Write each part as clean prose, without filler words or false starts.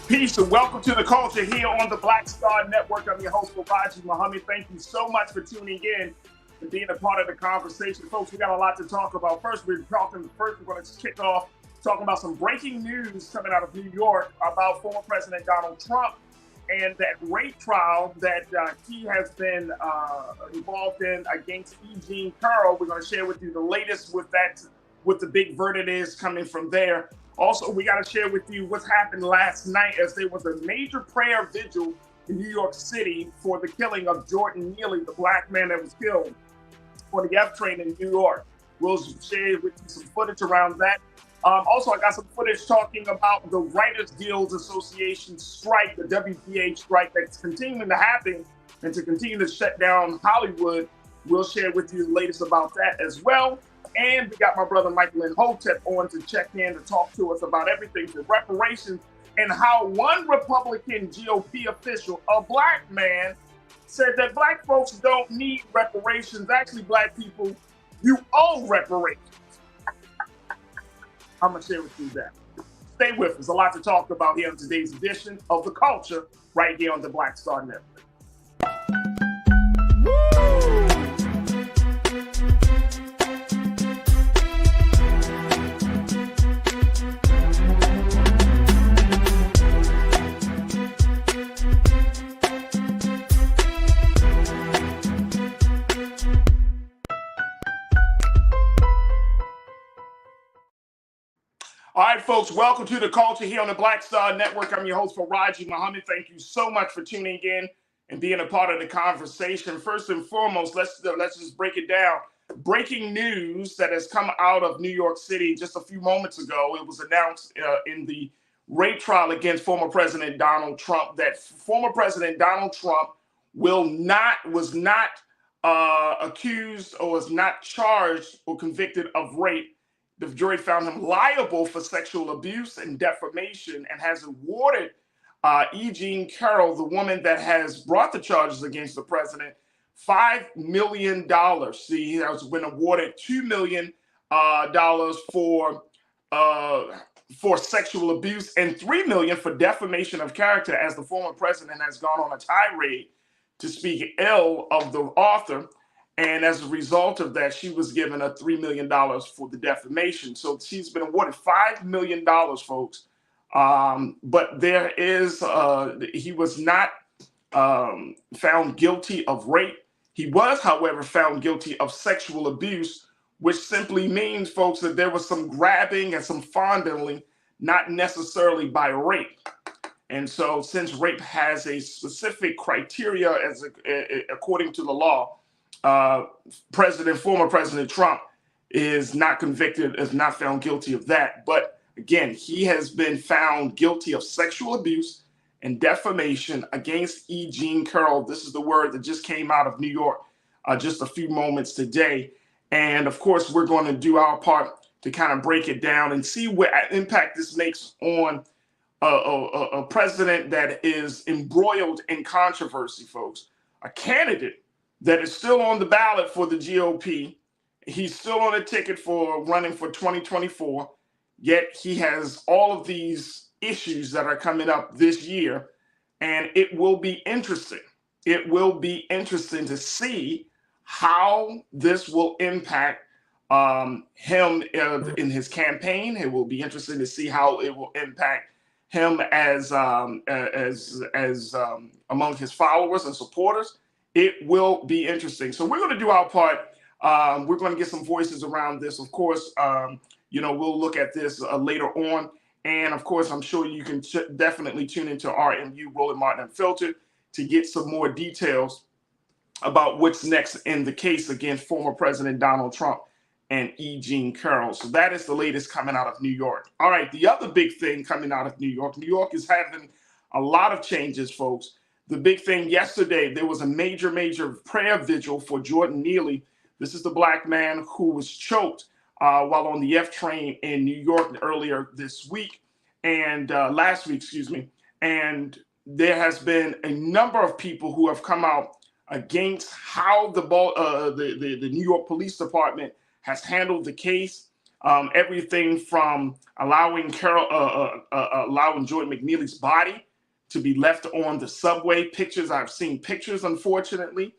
Peace and welcome to the culture here on the Black Star Network. I'm your host, Farajii. Thank you so much for tuning in and being a part of the conversation. Folks, we got a lot to talk about. We're going to kick off talking about some breaking news coming out of New York about former President Donald Trump and that rape trial that he has been involved in against E. Jean Carroll. We're going to share with you the latest with that, what the big verdict is coming from there. Also, we got to share with you what happened last night as there was a major prayer vigil in New York City for the killing of Jordan Neely, the black man that was killed on the F train in New York. We'll share with you some footage around that. Also, I got some footage talking about the Writers Guild Association strike, the WGA strike that's continuing to happen and to continue to shut down Hollywood. We'll share with you the latest about that as well. And we got my brother Michael Imhotep on to check in to talk to us about everything for reparations and how one Republican GOP official, a black man, said that black folks don't need reparations. Actually, black people, you owe reparations. I'm going to share with you that. Stay with us. There's a lot to talk about here in today's edition of The Culture right here on the Black Star Network. All right, folks, welcome to the culture here on the Black Star Network. I'm your host, Farajii. Thank you so much for tuning in and being a part of the conversation. First and foremost, let's just break it down. Breaking news that has come out of New York City just a few moments ago. It was announced in the rape trial against former President Donald Trump that former President Donald Trump was not accused or was not charged or convicted of rape. The jury found him liable for sexual abuse and defamation and has awarded E. Jean Carroll, the woman that has brought the charges against the president, $5 million. He has been awarded $2 million for sexual abuse and $3 million for defamation of character, as the former president has gone on a tirade to speak ill of the author. And as a result of that, she was given a $3 million for the defamation. So she's been awarded $5 million, folks. But there is, he was not found guilty of rape. He was, however, found guilty of sexual abuse, which simply means, folks, that there was some grabbing and some fondling, not necessarily by rape. And so since rape has a specific criteria according to the law, former President Trump is not convicted, is not found guilty of that. But again, he has been found guilty of sexual abuse and defamation against E. Jean Carroll. This is the word that just came out of New York just a few moments today. And of course, we're going to do our part to kind of break it down and see what impact this makes on a president that is embroiled in controversy, folks. A candidate that is still on the ballot for the GOP. He's still on a ticket for running for 2024, yet he has all of these issues that are coming up this year, and it will be interesting. It will be interesting to see how this will impact him in his campaign. It will be interesting to see how it will impact him as among his followers and supporters. It will be interesting. So we're going to do our part. We're going to get some voices around this. Of course, we'll look at this later on. And of course, I'm sure you can definitely tune into RMU, Roland Martin Unfiltered, to get some more details about what's next in the case against former President Donald Trump and E. Jean Carroll. So that is the latest coming out of New York. All right, the other big thing coming out of New York is having a lot of changes, folks. The big thing yesterday, there was a major prayer vigil for Jordan Neely. This is the black man who was choked while on the F train in New York earlier this week and last week, And there has been a number of people who have come out against how the New York Police Department has handled the case. Everything from allowing Jordan McNeely's body to be left on the subway. I've seen pictures, unfortunately,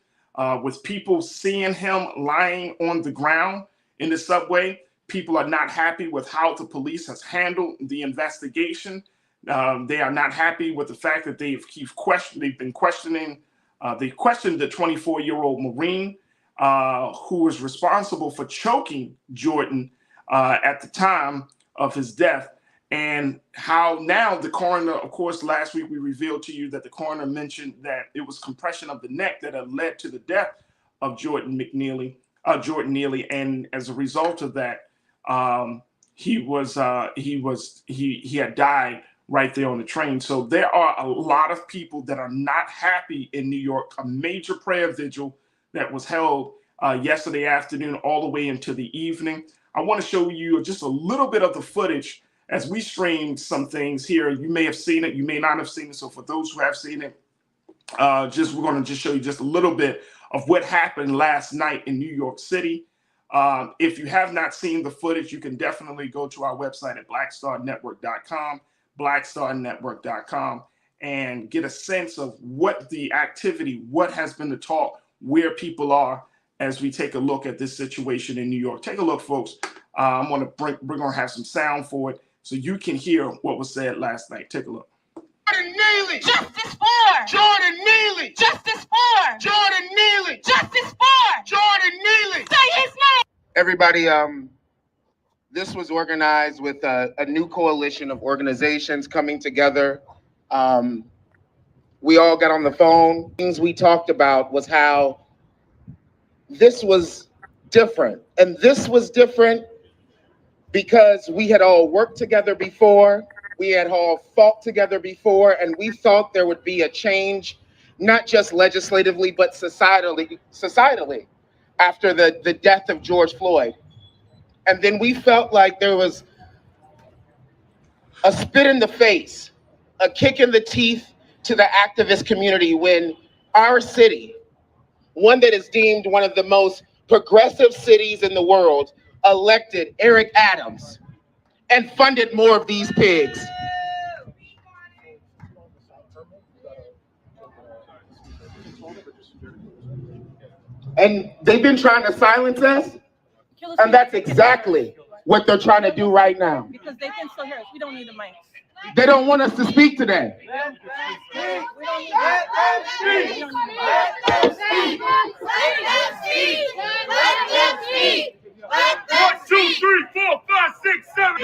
with people seeing him lying on the ground in the subway. People are not happy with how the police has handled the investigation. They are not happy with the fact that they questioned the 24-year-old Marine who was responsible for choking Jordan at the time of his death. And how now the coroner, of course, last week we revealed to you that the coroner mentioned that it was compression of the neck that had led to the death of Jordan Neely. And as a result of that, he had died right there on the train. So there are a lot of people that are not happy in New York. A major prayer vigil that was held yesterday afternoon all the way into the evening. I want to show you just a little bit of the footage as we streamed some things here. You may have seen it, you may not have seen it. So for those who have seen it, we're going to just show you just a little bit of what happened last night in New York City. If you have not seen the footage, you can definitely go to our website at blackstarnetwork.com, and get a sense of what the activity, what has been the talk, where people are as we take a look at this situation in New York. Take a look, folks. We're going to have some sound for it so you can hear what was said last night. Take a look. Jordan Neely! Justice for! Jordan Neely! Justice for! Jordan Neely! Justice for! Jordan Neely! Say his name! Everybody, this was organized with a new coalition of organizations coming together. We all got on the phone. Things we talked about was how this was different. And this was different because we had all worked together before. We had all fought together before, and we thought there would be a change, not just legislatively, but societally after the death of George Floyd. And then we felt like there was a spit in the face, a kick in the teeth to the activist community when our city, one that is deemed one of the most progressive cities in the world, elected Eric Adams and funded more of these pigs. And they've been trying to silence us, and that's exactly what they're trying to do right now. Because they can still hear us. We don't need the mics. They don't want us to speak today. We don't need that. Let them speak. 1, 2, 3, 4, 5, 6, 7.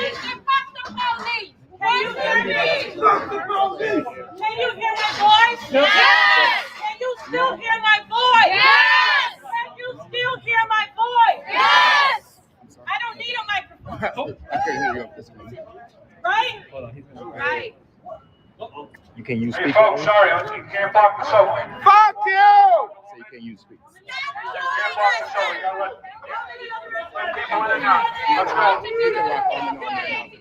Can you hear me? Can you hear my voice? Yes. Can you still hear my voice? Yes. Can you still hear my voice? Yes. I don't need a microphone. I can't hear you up this way. Right? Right. You can use Hey, speaker. folks, sorry, you can't block the subway. Fuck you! So you can use speaker. You can't block the subway. You gotta let people in and out. Let's go. Hey,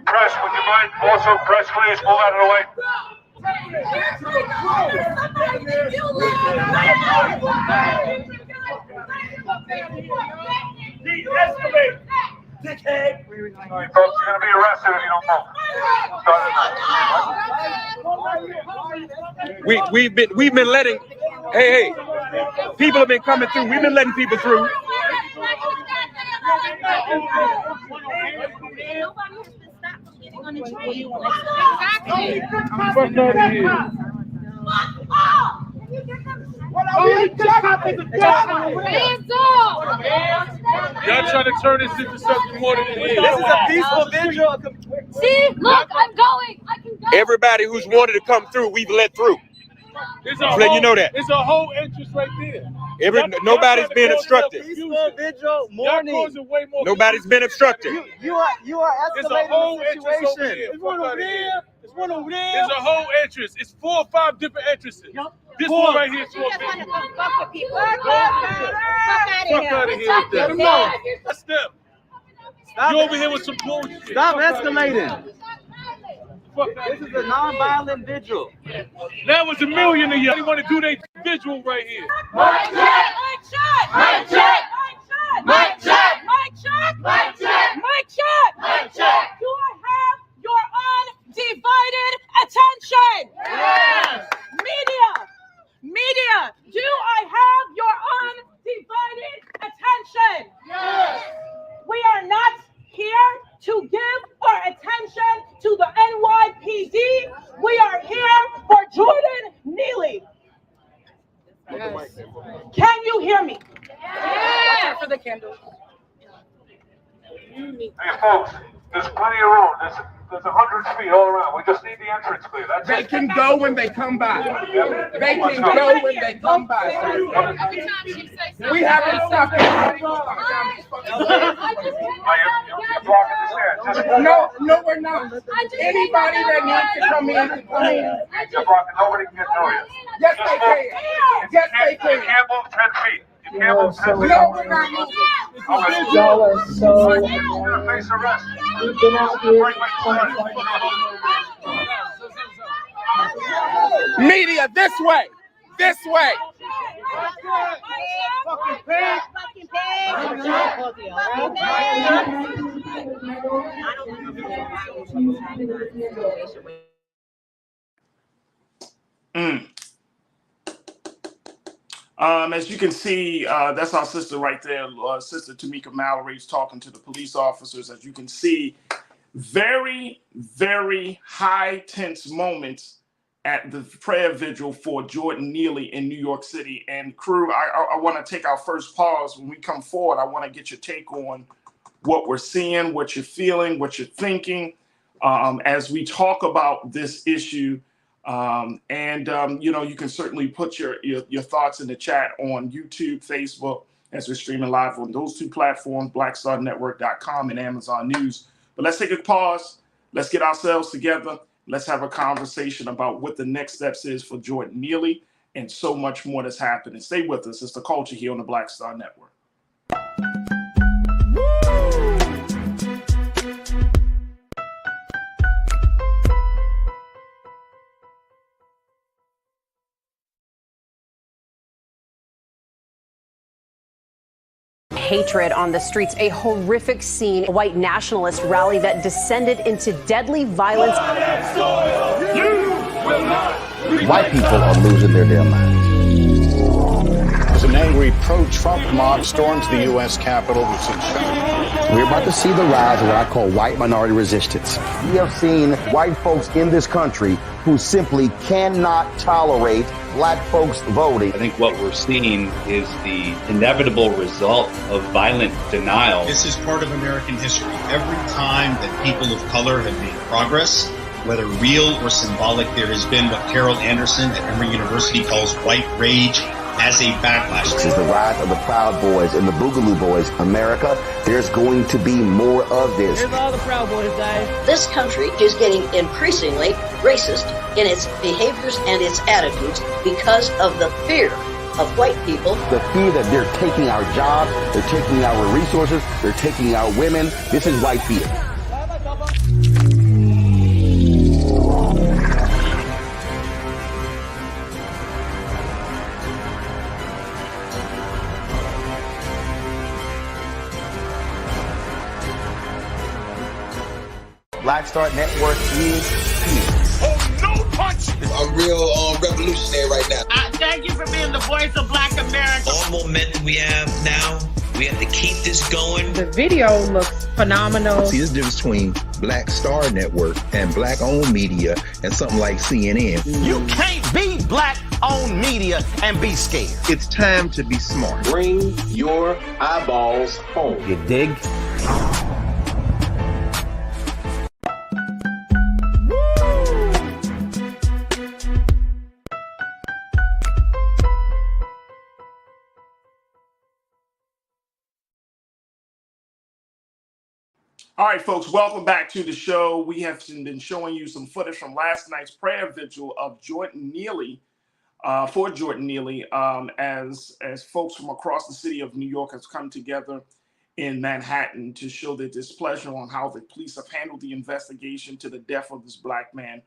press, would you mind? Also, press, please. Move out of the way. De-escalate, All dickhead. right, folks, you're gonna be arrested if you don't move. We've been letting people have been coming through. We've been letting people through. Y'all trying to turn this into something more than it is. This is a peaceful vigil. See, look, I'm going. I can go. Everybody who's wanted to come through, we've let through. It's Just letting you know that. It's a whole entrance right there. Nobody's been obstructed. Peaceful vigil morning. Nobody's been obstructed. You are There's a whole escalating the entrance over situation. here. There's one over there. There's one over there. There's a whole entrance. It's 4 or 5 different entrances. This one right here is for people. Fuck out of here with that. That's them. You over here with some bullshit. Stop Fuck outta escalating. Fuck This outta is here. a non-violent vigil. That was a million of y'all. They want to do their visual right here. Mic check! Mic check! Mic check! Mic check! Mic check! Mic check! Mic check! Do I have your undivided attention? Can you hear me? Yeah. For the candles. Hey, folks, there's plenty of room. There's 100 feet all around. We just need the entrance clear. That's They it. can go when they come by. Yeah. They can go when they come by. We haven't stopped anybody from coming down these fucking stairs. You're blocking the stairs. Just No, we're not. Anybody that needs to come in can come in. You're blocking. Nobody can get through you. Yes, they can. Yes, they You can. can't move 10 feet. You can't move 10 feet. No, we're not moving. Y'all are so You're gonna face arrest. We've been out here. Media, this way. This way. As you can see, that's our sister right there, Sister Tamika Mallory's talking to the police officers. As you can see, very, very high tense moments at the prayer vigil for Jordan Neely in New York City. And crew, I want to take our first pause. When we come forward, I want to get your take on what we're seeing, what you're feeling, what you're thinking as we talk about this issue. You know, you can certainly put your thoughts in the chat on YouTube, Facebook, as we're streaming live on those two platforms, blackstarnetwork.com and Amazon News. But let's take a pause. Let's get ourselves together. Let's have a conversation about what the next steps is for Jordan Neely and so much more that's happening. Stay with us. It's The Culture here on the Black Star Network. Hatred on the streets, a horrific scene, a white nationalist rally that descended into deadly violence. White people are losing their damn minds. As an angry pro-Trump mob storms the U.S. Capitol, we're about to see the rise of what I call white minority resistance. We have seen white folks in this country who simply cannot tolerate black folks voting. I think what we're seeing is the inevitable result of violent denial. This is part of American history. Every time that people of color have made progress, whether real or symbolic, there has been what Carol Anderson at Emory University calls white rage as a backlash. This is the rise of the Proud Boys and the Boogaloo Boys. America, there's going to be more of this. Here's all the Proud Boys, guys. This country is getting increasingly racist in its behaviors and its attitudes because of the fear of white people. The fear that they're taking our jobs, they're taking our resources, they're taking our women. This is white fear. Black Star Network is here. Oh, no punch! I'm real revolutionary right now. Thank you for being the voice of Black America. All momentum we have now, we have to keep this going. The video looks phenomenal. See, there's a difference between Black Star Network and black-owned media and something like CNN. You can't be black-owned media and be scared. It's time to be smart. Bring your eyeballs home. You dig? All right, folks, welcome back to the show. We have been showing you some footage from last night's prayer vigil of Jordan Neely, for Jordan Neely, as folks from across the city of New York has come together in Manhattan to show their displeasure on how the police have handled the investigation to the death of this black man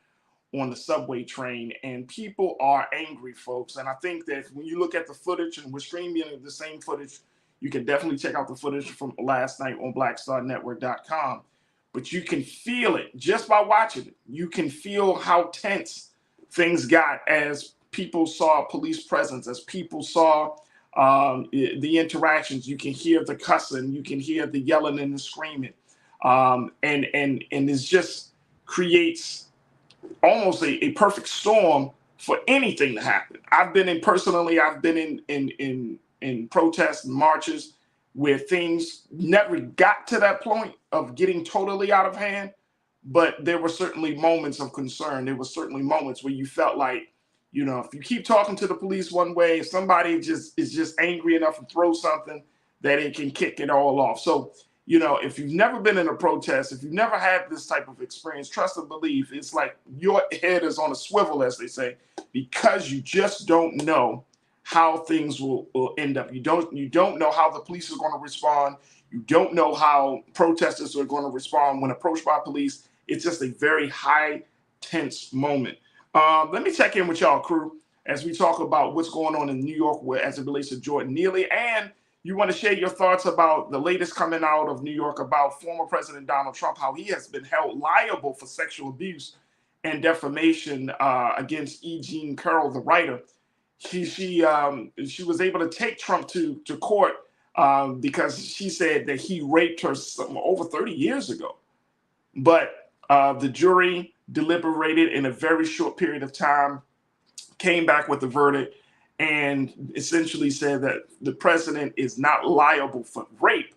on the subway train. And people are angry, folks. And I think that when you look at the footage, and we're streaming the same footage, you can definitely check out the footage from last night on blackstarnetwork.com. But you can feel it just by watching it. You can feel how tense things got as people saw police presence, as people saw the interactions. You can hear the cussing, you can hear the yelling and the screaming. And it just creates almost a perfect storm for anything to happen. I've been in protests and marches where things never got to that point of getting totally out of hand, but there were certainly moments of concern. There were certainly moments where you felt like, you know, if you keep talking to the police one way, if somebody is just angry enough to throw something, that it can kick it all off. So, you know, if you've never been in a protest, if you've never had this type of experience, trust and believe, it's like your head is on a swivel, as they say, because you just don't know how things will end up. You don't know how the police are going to respond. You don't know how protesters are going to respond when approached by police. It's just a very high, tense moment. Let me check in with y'all, crew, as we talk about what's going on in New York as it relates to Jordan Neely. And you want to share your thoughts about the latest coming out of New York about former President Donald Trump, how he has been held liable for sexual abuse and defamation against E. Jean Carroll, the writer. She was able to take Trump to court because she said that he raped her over 30 years ago. But the jury deliberated in a very short period of time, came back with a verdict, and essentially said that the president is not liable for rape,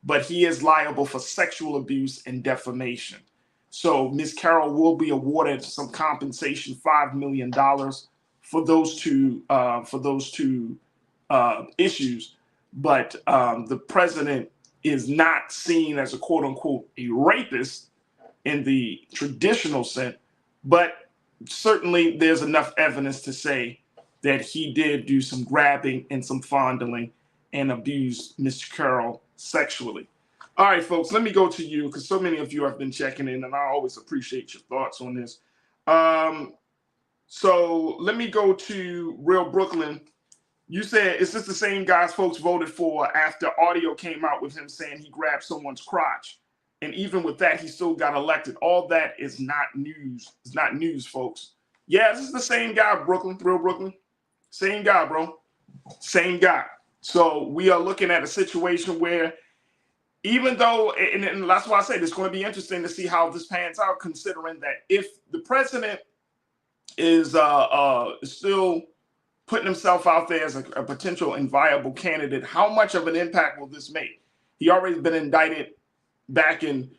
but he is liable for sexual abuse and defamation. So Ms. Carroll will be awarded some compensation, $5 million for those two issues. But the president is not seen as a quote unquote a rapist in the traditional sense, but certainly there's enough evidence to say that he did do some grabbing and some fondling and abuse Mr. Carroll sexually. All right, folks, let me go to you because so many of you have been checking in, and I always appreciate your thoughts on this. So let me go to Real Brooklyn. You said, is this the same guys folks voted for after audio came out with him saying he grabbed someone's crotch? And even with that, he still got elected. All that is not news. It's not news, folks. Yeah, this is the same guy, Brooklyn, Real Brooklyn. Same guy, bro. Same guy. So we are looking at a situation where even though, and that's why I say it's going to be interesting to see how this pans out, considering that if the president is still putting himself out there as a potential and viable candidate, how much of an impact will this make? He already been indicted back in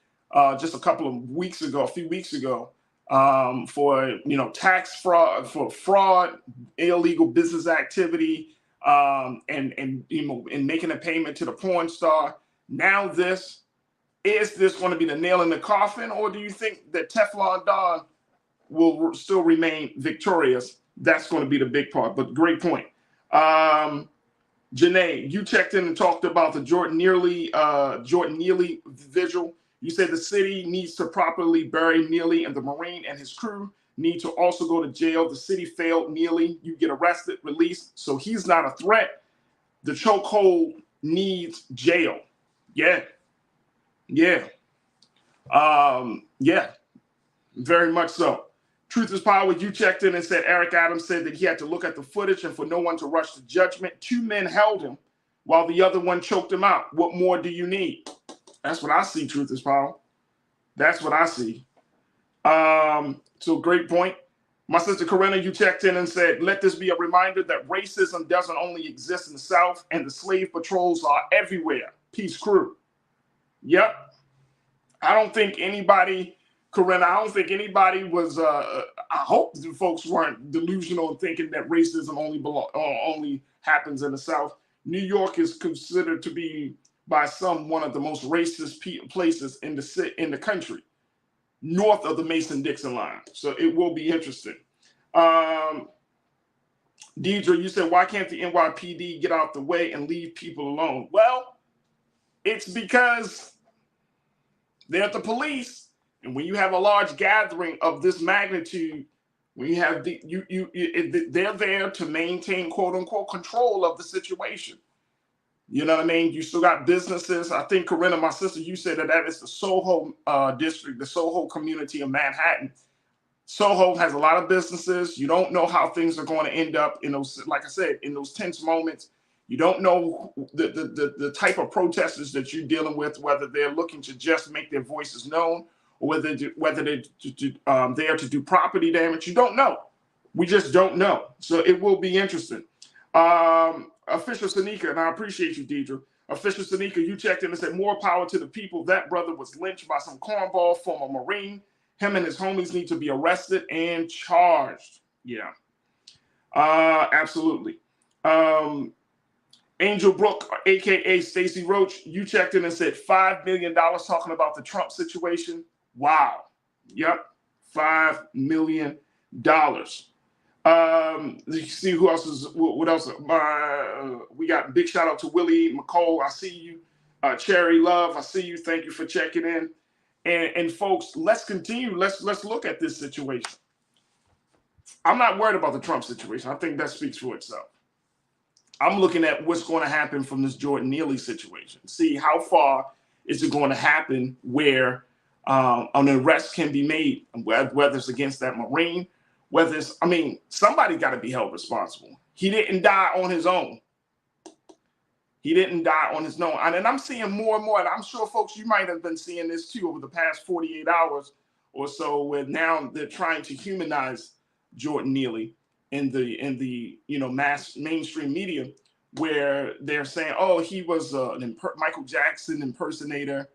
just a few weeks ago, for tax fraud, for fraud, illegal business activity, and making a payment to the porn star. Now is this going to be the nail in the coffin, or do you think that Teflon Don will still remain victorious? That's going to be the big part. But great point. Janae, you checked in and talked about the Jordan Neely vigil. You said the city needs to properly bury Neely, and the Marine and his crew need to also go to jail. The city failed Neely. You get arrested, released, so he's not a threat. The chokehold needs jail. Yeah. Very much so. Truth is Power, you checked in and said Eric Adams said that he had to look at the footage and for no one to rush to judgment. 2 men held him while the other one choked him out. What more do you need? That's what I see, Truth is Power. That's what I see. So great point. My sister Corinna, you checked in and said, let this be a reminder that racism doesn't only exist in the South and the slave patrols are everywhere. Peace, crew. Yep. I don't think anybody, Corinna, was, I hope the folks weren't delusional in thinking that racism only happens in the South. New York is considered to be, by some, one of the most racist places in the country, north of the Mason-Dixon line. So it will be interesting. Deidre, you said, why can't the NYPD get out the way and leave people alone? Well, it's because they're the police. And when you have a large gathering of this magnitude, when you have they're there to maintain quote unquote control of the situation. You know what I mean? You still got businesses. I think, Corinna, my sister, you said that is the Soho district, the Soho community of Manhattan. Soho has a lot of businesses. You don't know how things are going to end up in those, like I said, in those tense moments. You don't know the type of protesters that you're dealing with, whether they're looking to just make their voices known or whether they're there to do property damage. You don't know. We just don't know. So it will be interesting. Official Sanika, and I appreciate you, Deidre. Official Sanika, you checked in and said, more power to the people. That brother was lynched by some cornball former Marine. Him and his homies need to be arrested and charged. Yeah. Absolutely. Angel Brook, aka Stacey Roach, you checked in and said $5 million talking about the Trump situation. Wow. Yep. $5 million. You see who else is, what else? We got big shout out to Willie McCall. I see you. Cherry Love, I see you. Thank you for checking in. And folks, let's continue. Let's look at this situation. I'm not worried about the Trump situation. I think that speaks for itself. I'm looking at what's going to happen from this Jordan Neely situation. See how far is it going to happen where an arrest can be made, whether it's against that Marine, whether it's, I mean, somebody got to be held responsible. He didn't die on his own. He didn't die on his own. And I'm seeing more and more, and I'm sure, folks, you might have been seeing this too over the past 48 hours or so, where now they're trying to humanize Jordan Neely in the mass mainstream media, where they're saying, oh, he was an Michael Jackson impersonator.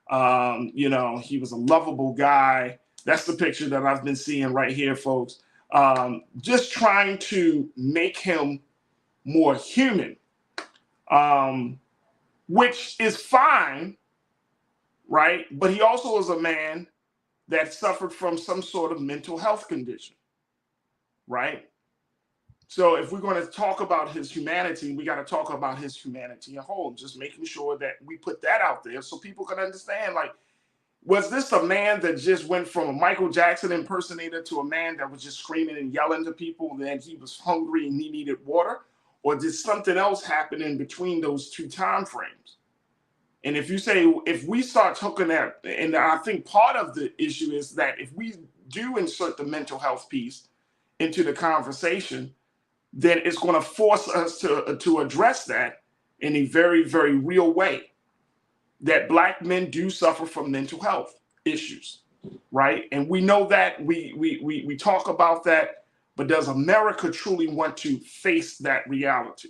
He was a lovable guy. That's the picture that I've been seeing right here, folks. Just trying to make him more human, which is fine, right? But he also is a man that suffered from some sort of mental health condition, right? So if we're going to talk about his humanity, we got to talk about his humanity at whole, just making sure that we put that out there so people can understand, like, was this a man that just went from a Michael Jackson impersonator to a man that was just screaming and yelling to people that he was hungry and he needed water? Or did something else happen in between those two time frames? And if we start hooking at, and I think part of the issue is that if we do insert the mental health piece into the conversation, then it's going to force us to address that in a very, very real way. That Black men do suffer from mental health issues, right? And we know that, we talk about that, but does America truly want to face that reality?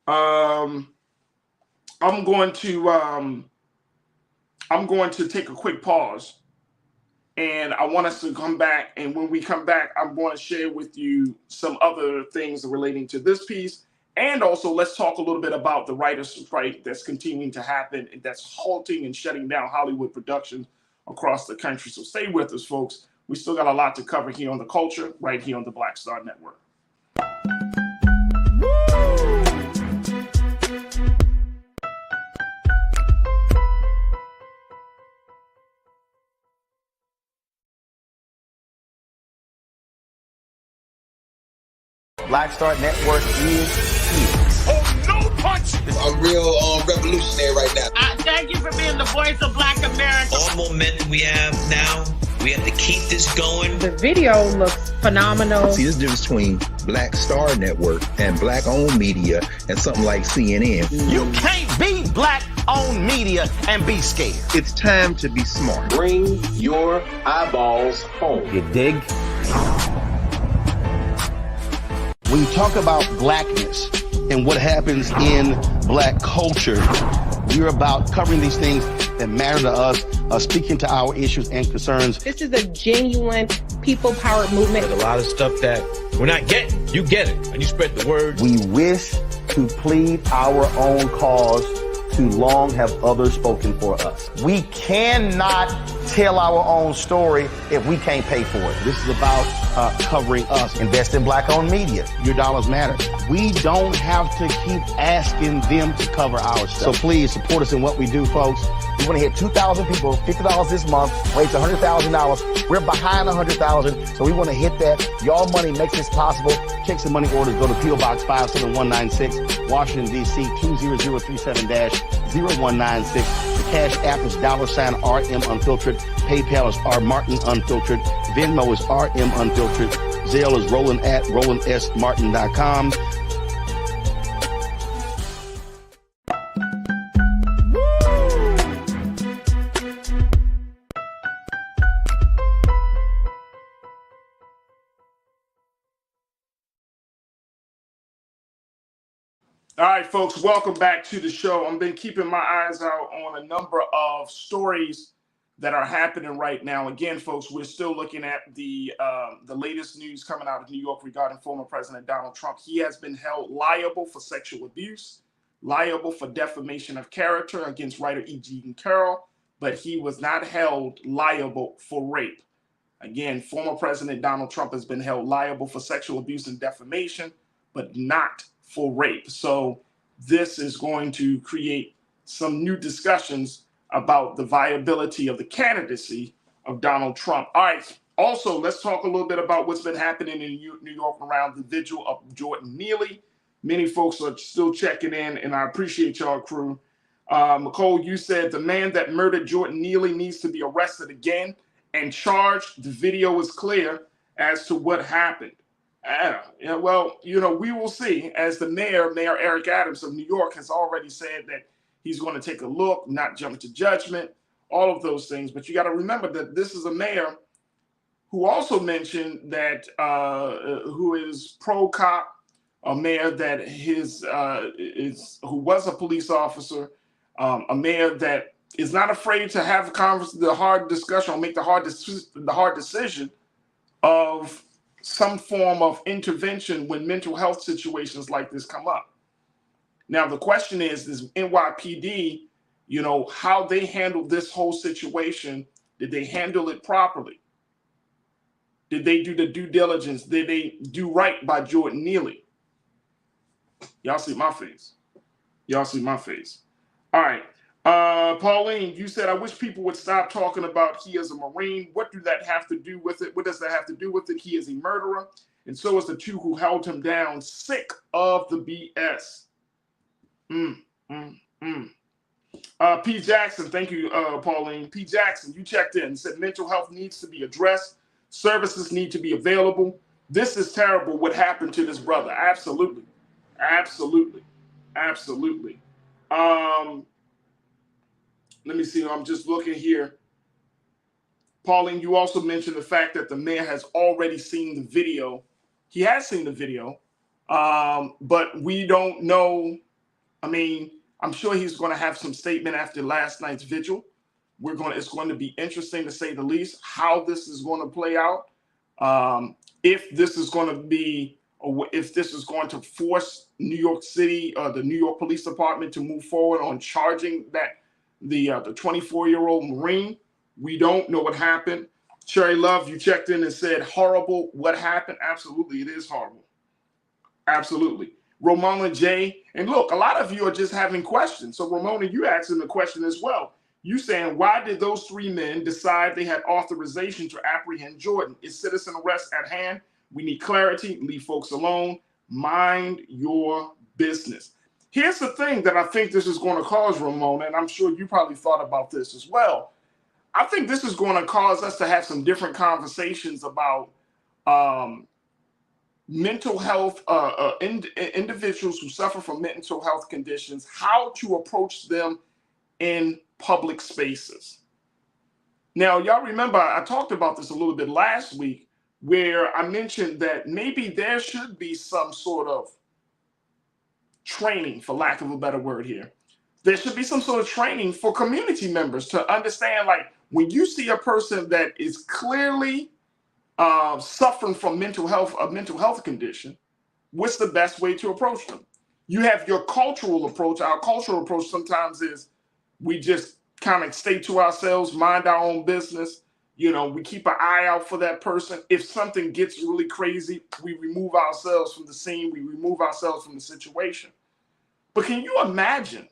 I'm going to take a quick pause, and I want us to come back. And when we come back, I'm going to share with you some other things relating to this piece. And also, let's talk a little bit about the writers' strike that's continuing to happen, and that's halting and shutting down Hollywood productions across the country. So stay with us, folks. We still got a lot to cover here on The Culture, right here on the Black Star Network. Black Star Network is here. Oh, no punch! I'm real revolutionary right now. Thank you for being the voice of Black America. All momentum we have now, we have to keep this going. The video looks phenomenal. See, there's a difference between Black Star Network and Black-owned media and something like CNN. You can't be Black-owned media and be scared. It's time to be smart. Bring your eyeballs home. You dig? When you talk about blackness and what happens in Black culture, we're about covering these things that matter to us, speaking to our issues and concerns. This is a genuine people-powered movement. There's a lot of stuff that we're not getting. You get it, and you spread the word. We wish to plead our own cause. Too long have others spoken for us. We cannot tell our own story if we can't pay for it. This is about covering us. Invest in Black-owned media. Your dollars matter. We don't have to keep asking them to cover our stuff. So please support us in what we do, folks. We want to hit 2,000 people, $50 this month, raise $100,000. We're behind 100,000, so we want to hit that. Y'all money makes this possible. Check some money orders. Go to P.O. Box 57196, Washington, D.C. 20037-0196. The Cash App is $RM Unfiltered. PayPal is R Martin Unfiltered. Venmo is RM Unfiltered. Zelle is Roland at RolandSMartin.com. All right, folks, welcome back to the show. I've been keeping my eyes out on a number of stories that are happening right now. Again, folks, we're still looking at the latest news coming out of New York regarding former President Donald Trump. He has been held liable for sexual abuse, liable for defamation of character against writer E. Jean Carroll, but he was not held liable for rape. Again, former President Donald Trump has been held liable for sexual abuse and defamation, but not for rape. So this is going to create some new discussions about the viability of the candidacy of Donald Trump. All right. Also, let's talk a little bit about what's been happening in New York around the vigil of Jordan Neely. Many folks are still checking in, and I appreciate y'all, crew. Nicole, you said the man that murdered Jordan Neely needs to be arrested again and charged. The video is clear as to what happened. Yeah, well, you know, we will see. As the Mayor Eric Adams of New York has already said that he's going to take a look, not jump to judgment, all of those things. But you got to remember that this is a mayor who also mentioned that who is pro-cop, a mayor that who was a police officer, a mayor that is not afraid to have the hard discussion or make the hard decision of some form of intervention when mental health situations like this come up. Now, the question is NYPD, you know, how they handled this whole situation. Did they handle it properly? Did they do the due diligence? Did they do right by Jordan Neely? Y'all see my face. Y'all see my face. All right. Pauline, you said, I wish people would stop talking about he is a Marine. What do that have to do with it? What does that have to do with it? He is a murderer. And so is the two who held him down. Sick of the BS. P. Jackson, thank you, Pauline. P. Jackson, you checked in and said mental health needs to be addressed. Services need to be available. This is terrible what happened to this brother. Absolutely. Absolutely. Absolutely. Let me see. I'm just looking here. Pauline, you also mentioned the fact that the mayor has already seen the video. He has seen the video, but we don't know. I mean, I'm sure he's going to have some statement after last night's vigil. It's going to be interesting, to say the least, how this is going to play out. If this is going to force New York City, the New York Police Department, to move forward on charging the 24-year-old Marine. We don't know what happened. Cherry Love, you checked in and said, horrible. What happened? Absolutely, it is horrible. Absolutely. Ramona J. And look, a lot of you are just having questions. So Ramona, you asking the question as well. You saying, why did those three men decide they had authorization to apprehend Jordan? Is citizen arrest at hand? We need clarity. Leave folks alone. Mind your business. Here's the thing that I think this is going to cause, Ramona, and I'm sure you probably thought about this as well. I think this is going to cause us to have some different conversations about mental health, individuals who suffer from mental health conditions, how to approach them in public spaces. Now, y'all remember I talked about this a little bit last week, where I mentioned that maybe there should be some sort of training, for lack of a better word here. There should be some sort of training for community members to understand, like, when you see a person that is clearly suffering from a mental health condition, what's the best way to approach them? You have your cultural approach. Our cultural approach sometimes is we just kind of stay to ourselves, mind our own business. You know, we keep an eye out for that person. If something gets really crazy, we remove ourselves from the scene. We remove ourselves from the situation. But can you imagine?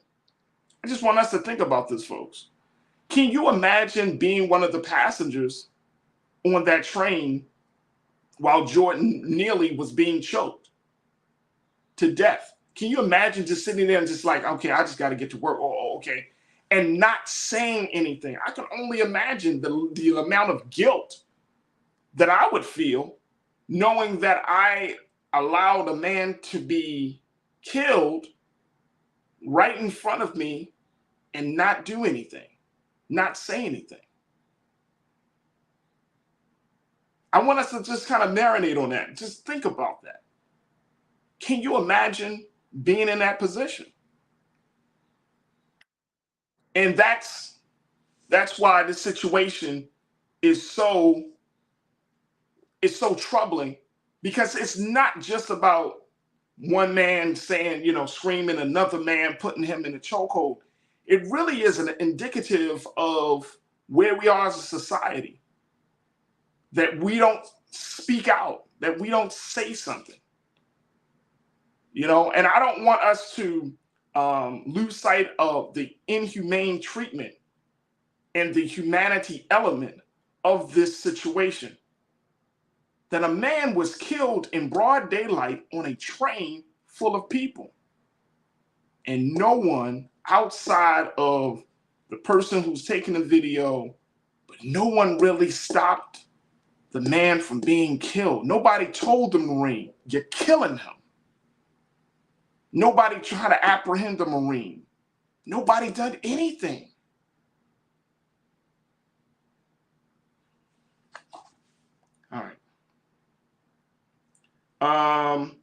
I just want us to think about this, folks. Can you imagine being one of the passengers on that train while Jordan Neely was being choked to death? Can you imagine just sitting there and just like, okay, I just got to get to work. Oh, okay. And not saying anything. I can only imagine the amount of guilt that I would feel knowing that I allowed a man to be killed right in front of me and not do anything, not say anything. I want us to just kind of marinate on that. Just think about that. Can you imagine being in that position. And that's why this situation is so troubling, because it's not just about one man saying, screaming, another man putting him in a chokehold. It really is an indicative of where we are as a society, that we don't speak out, that we don't say something, and I don't want us to lose sight of the inhumane treatment and the humanity element of this situation. That a man was killed in broad daylight on a train full of people. And no one outside of the person who's taking the video, but no one really stopped the man from being killed. Nobody told the Marine, you're killing him. Nobody tried to apprehend the Marine. Nobody did anything. All right.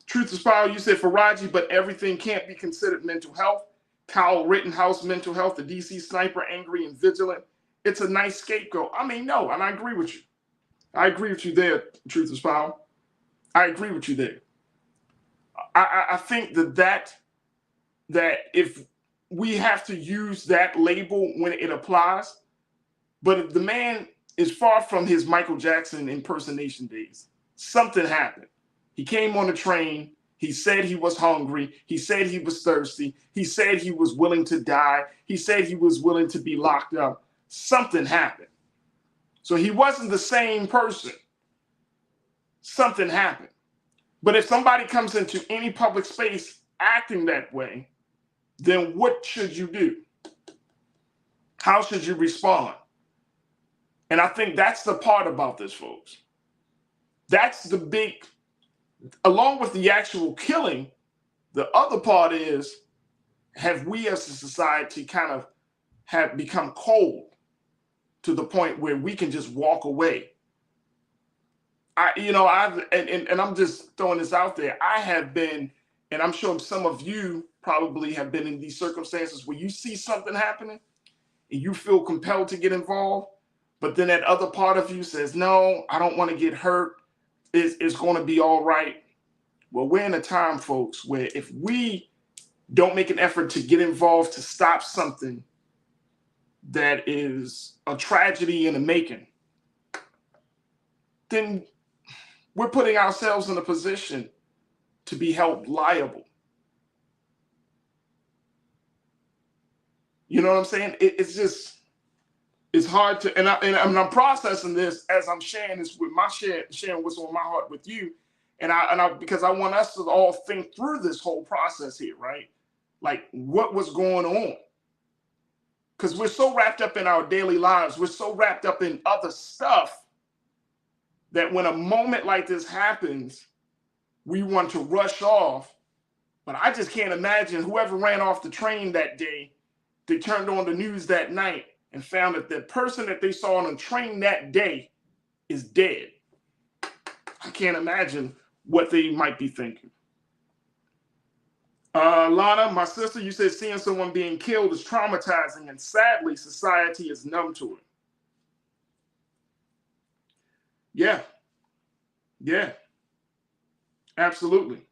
Truth is power, you said Farajii, but everything can't be considered mental health. Kyle Rittenhouse, mental health, the DC sniper, angry and vigilant. It's a nice scapegoat. I mean, no, and I agree with you. I agree with you there, Truth is power. I agree with you there. I think that if we have to use that label when it applies, but if the man is far from his Michael Jackson impersonation days, something happened. He came on the train. He said he was hungry. He said he was thirsty. He said he was willing to die. He said he was willing to be locked up. Something happened. So he wasn't the same person. Something happened. But if somebody comes into any public space acting that way, then what should you do? How should you respond? And I think that's the part about this, folks. That's the big, along with the actual killing, the other part is, have we as a society kind of have become cold to the point where we can just walk away? I'm just throwing this out there. I have been, and I'm sure some of you probably have been in these circumstances where you see something happening and you feel compelled to get involved, but then that other part of you says, no, I don't want to get hurt. It's going to be all right. Well, we're in a time, folks, where if we don't make an effort to get involved to stop something that is a tragedy in the making, then we're putting ourselves in a position to be held liable. You know what I'm saying? It's hard to, and I'm processing this as I'm sharing this with sharing what's on my heart with you, and I because I want us to all think through this whole process here, right? Like what was going on? Because we're so wrapped up in our daily lives, we're so wrapped up in other stuff that when a moment like this happens, we want to rush off. But I just can't imagine whoever ran off the train that day, they turned on the news that night and found that the person that they saw on the train that day is dead. I can't imagine what they might be thinking. Lana, my sister, you said seeing someone being killed is traumatizing, and sadly, society is numb to it. Yeah, absolutely.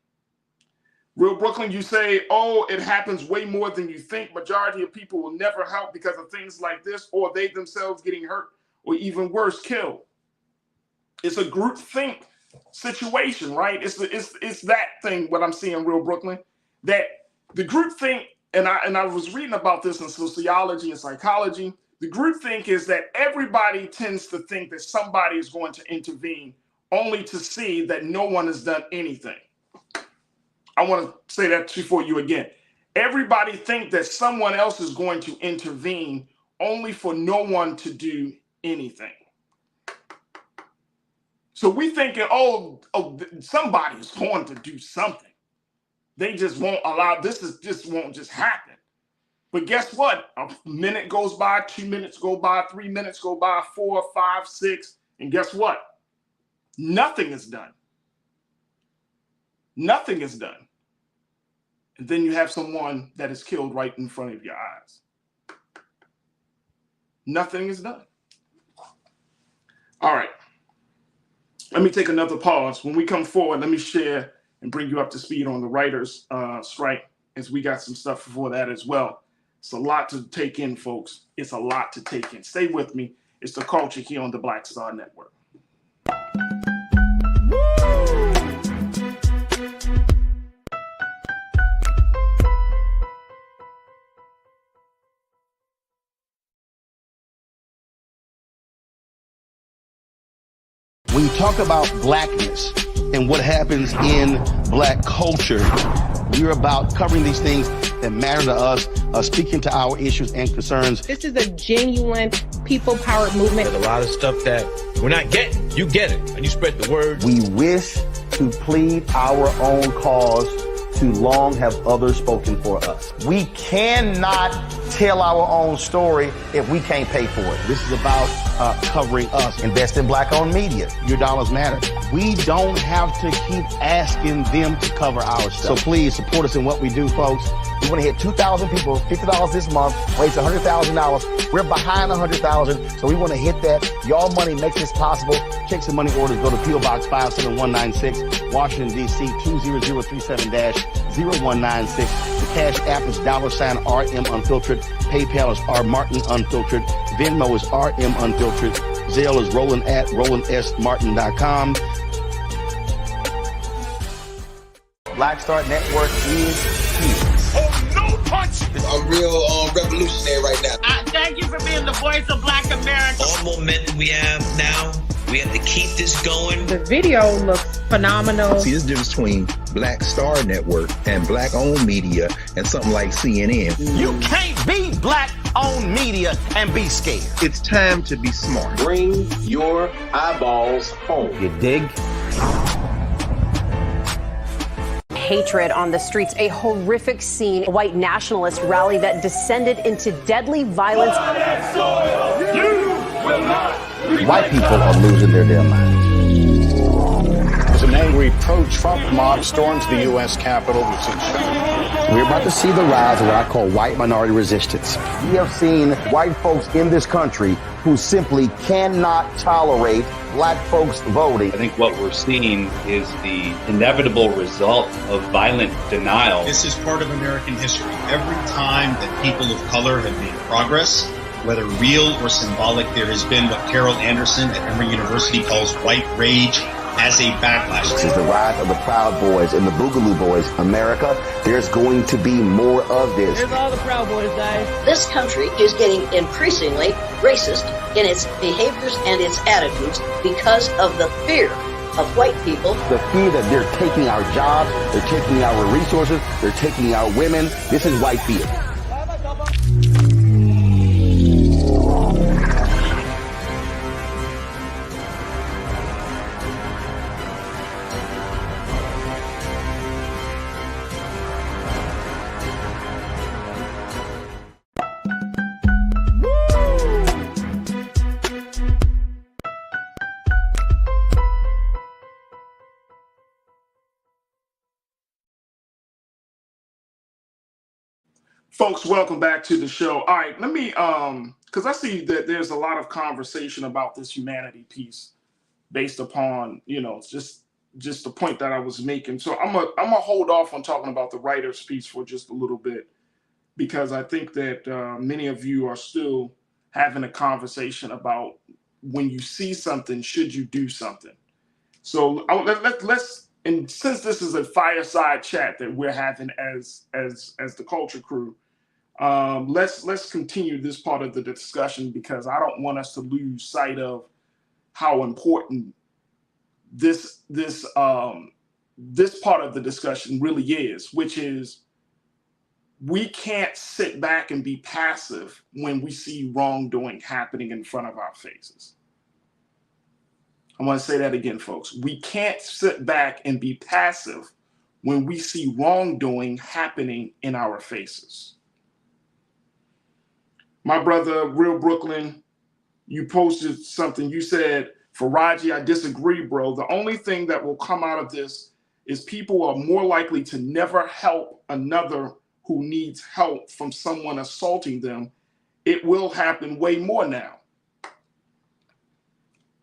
Real Brooklyn, you say, oh, it happens way more than you think. Majority of people will never help because of things like this, or they themselves getting hurt, or even worse, killed. It's a group think situation, right? It's that thing, what I'm seeing, Real Brooklyn, that the group think, and I was reading about this in sociology and psychology, the group think is that everybody tends to think that somebody is going to intervene, only to see that no one has done anything. I want to say that for you again. Everybody think that someone else is going to intervene, only for no one to do anything. So we thinking, oh, somebody's going to do something. They just won't allow, this won't just happen. But guess what? A minute goes by, 2 minutes go by, 3 minutes go by, 4, 5, 6, and guess what? Nothing is done. Nothing is done. And then you have someone that is killed right in front of your eyes. Nothing is done. All right. Let me take another pause. When we come forward, let me share and bring you up to speed on the writers' strike, as we got some stuff before that as well. It's a lot to take in, folks. It's a lot to take in. Stay with me. It's The Culture here on the Black Star Network. When you talk about blackness and what happens in black culture, we're about covering these things that matter to us, speaking to our issues and concerns. This is a genuine people-powered movement. There's a lot of stuff that we're not getting. You get it, and you spread the word. We wish to plead our own cause. Too long have others spoken for us. We cannot tell our own story if we can't pay for it. This is about covering us. Invest in black-owned media. Your dollars matter. We don't have to keep asking them to cover our stuff. So please support us in what we do, folks. We want to hit 2,000 people, $50 this month, raise $100,000. We're behind 100,000, so we want to hit that. Y'all money makes this possible. Checks and money orders go to P.O. Box 57196, Washington, D.C. 20037-0196. The Cash App is $RM Unfiltered. PayPal is R Martin Unfiltered. Venmo is RM Unfiltered. Zelle is Roland at RolandSMartin.com. Black Star Network is here. Oh, no punch! I'm real revolutionary right now. Thank you for being the voice of Black America. All momentum we have now, we have to keep this going. The video looks phenomenal. See, this difference between Black Star Network and black-owned media and something like CNN. You can't be black-owned media and be scared. It's time to be smart. Bring your eyeballs home. You dig? Hatred on the streets, a horrific scene, a white nationalist rally that descended into deadly violence. White people are losing their damn minds. As an angry pro-Trump mob storms the U.S. Capitol, we're about to see the rise of what I call white minority resistance. We have seen white folks in this country who simply cannot tolerate black folks voting. I think what we're seeing is the inevitable result of violent denial. This is part of American history. Every time that people of color have made progress, whether real or symbolic, there has been what Carol Anderson at Emory University calls white rage as a backlash. This is the rise of the Proud Boys and the Boogaloo Boys. America, there's going to be more of this. Here's all the Proud Boys, guys. This country is getting increasingly racist in its behaviors and its attitudes because of the fear of white people. The fear that they're taking our jobs, they're taking our resources, they're taking our women. This is white fear. Folks, welcome back to the show. All right, let me, because I see that there's a lot of conversation about this humanity piece based upon, just the point that I was making. So I'm gonna hold off on talking about the writer's piece for just a little bit, because I think that many of you are still having a conversation about when you see something, should you do something? So let's, and since this is a fireside chat that we're having as the culture crew, let's continue this part of the discussion, because I don't want us to lose sight of how important this part of the discussion really is, which is we can't sit back and be passive when we see wrongdoing happening in front of our faces. I want to say that again, folks. We can't sit back and be passive when we see wrongdoing happening in our faces. My brother, Real Brooklyn, you posted something. You said, Farajii, I disagree, bro. The only thing that will come out of this is people are more likely to never help another who needs help from someone assaulting them. It will happen way more now.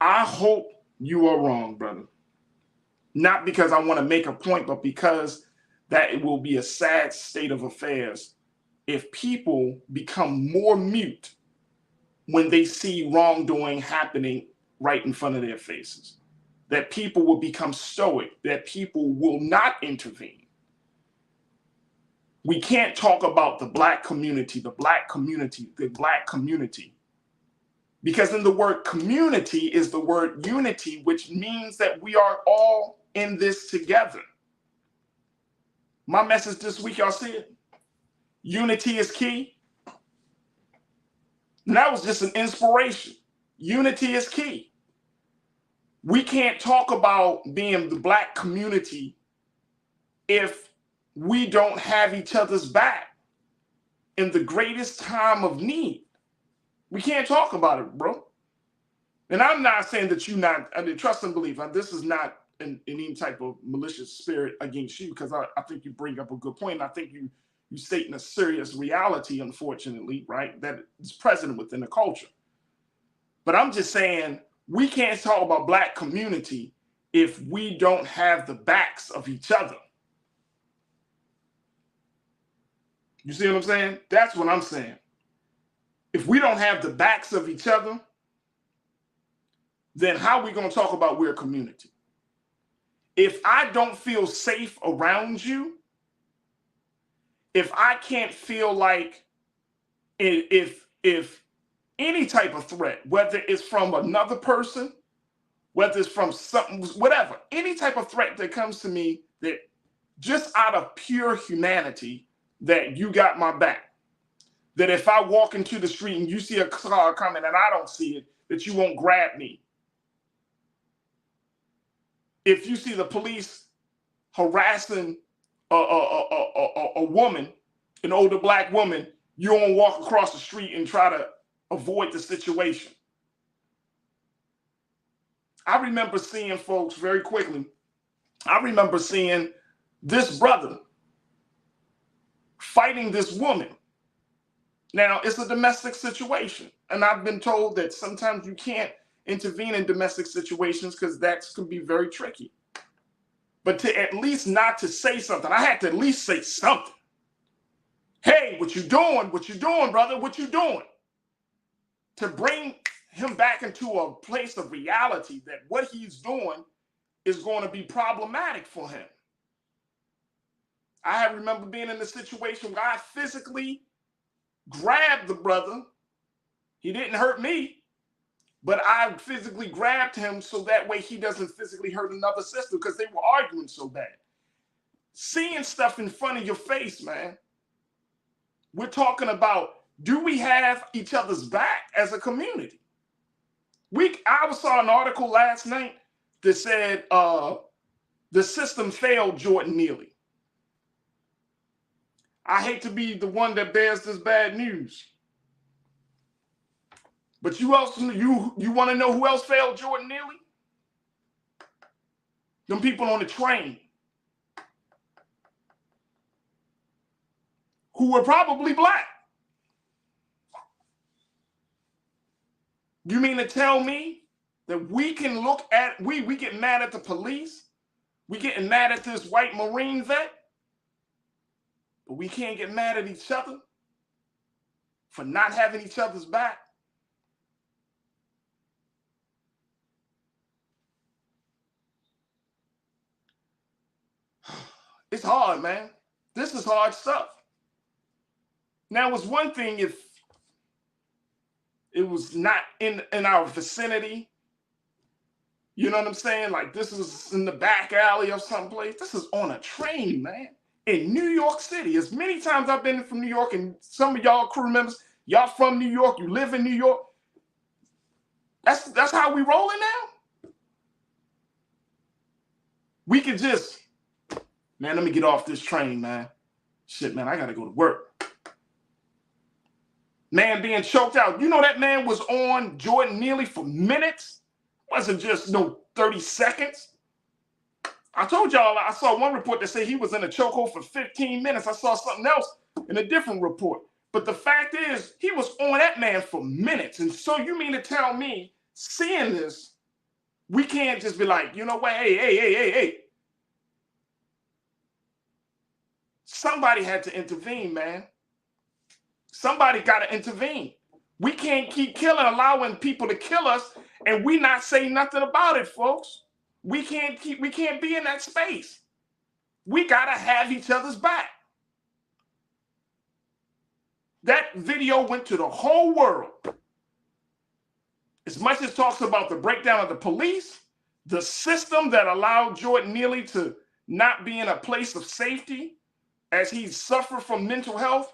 I hope you are wrong, brother. Not because I want to make a point, but because that it will be a sad state of affairs if people become more mute when they see wrongdoing happening right in front of their faces. That people will become stoic, that people will not intervene. We can't talk about the black community, the black community, the black community. Because in the word community is the word unity, which means that we are all in this together. My message this week, y'all see it? Unity is key. And that was just an inspiration. Unity is key. We can't talk about being the black community if we don't have each other's back in the greatest time of need. We can't talk about it, bro. And I'm not saying that you not, I mean, trust and believe. This is not in any type of malicious spirit against you, because I think you bring up a good point. And I think you stating a serious reality, unfortunately, right, that is present within the culture. But I'm just saying, we can't talk about black community if we don't have the backs of each other. You see what I'm saying? That's what I'm saying. If we don't have the backs of each other, then how are we going to talk about we're a community? If I don't feel safe around you, if I can't feel like if any type of threat, whether it's from another person, whether it's from something, whatever, any type of threat that comes to me, that just out of pure humanity, that you got my back. That if I walk into the street and you see a car coming and I don't see it, that you won't grab me. If you see the police harassing a woman, an older black woman, you won't walk across the street and try to avoid the situation. I remember seeing, folks, very quickly, I remember seeing this brother fighting this woman. Now, it's a domestic situation, and I've been told that sometimes you can't intervene in domestic situations because that can be very tricky. But to at least not to say something, I had to at least say something. Hey, what you doing? What you doing, brother? What you doing? To bring him back into a place of reality that what he's doing is going to be problematic for him. I remember being in a situation where I physically grabbed the brother. He didn't hurt me, but I physically grabbed him so that way he doesn't physically hurt another sister, because they were arguing so bad. Seeing stuff in front of your face, man. We're talking about, do we have each other's back as a community? I saw an article last night that said the system failed Jordan Neely. I hate to be the one that bears this bad news. But you want to know who else failed Jordan Neely? Them people on the train who were probably black. You mean to tell me that we can look at, we get mad at the police, we getting mad at this white Marine vet, but we can't get mad at each other for not having each other's back? It's hard, man. This is hard stuff. Now, it's one thing if it was not in our vicinity. You know what I'm saying? Like, this is in the back alley of someplace. This is on a train, man. In New York City. As many times I've been from New York, and some of y'all crew members, y'all from New York, you live in New York. That's how we rolling now. We could just, man, let me get off this train, man. Shit, man, I gotta go to work. Man being choked out. You know that man was on Jordan Neely for minutes? Wasn't just no 30 seconds. I told y'all, I saw one report that said he was in a chokehold for 15 minutes. I saw something else in a different report. But the fact is, he was on that man for minutes. And so you mean to tell me, seeing this, we can't just be like, you know what, hey. Somebody had to intervene, man. Somebody got to intervene. We can't keep allowing people to kill us, and we not say nothing about it, folks. We can't be in that space. We got to have each other's back. That video went to the whole world. As much as talks about the breakdown of the police, the system that allowed Jordan Neely to not be in a place of safety as he suffered from mental health,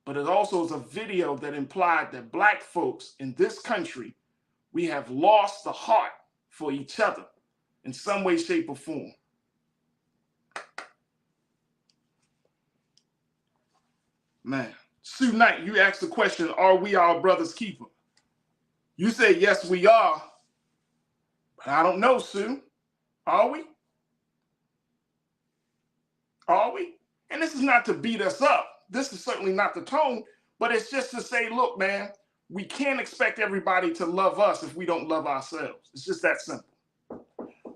but it also is a video that implied that black folks in this country, we have lost the heart for each other in some way, shape, or form. Man, Sue Knight, you asked the question, are we our brother's keeper? You say, yes, we are. But I don't know, Sue. Are we? Are we? And this is not to beat us up. This is certainly not the tone, but it's just to say, look, man, we can't expect everybody to love us if we don't love ourselves. It's just that simple.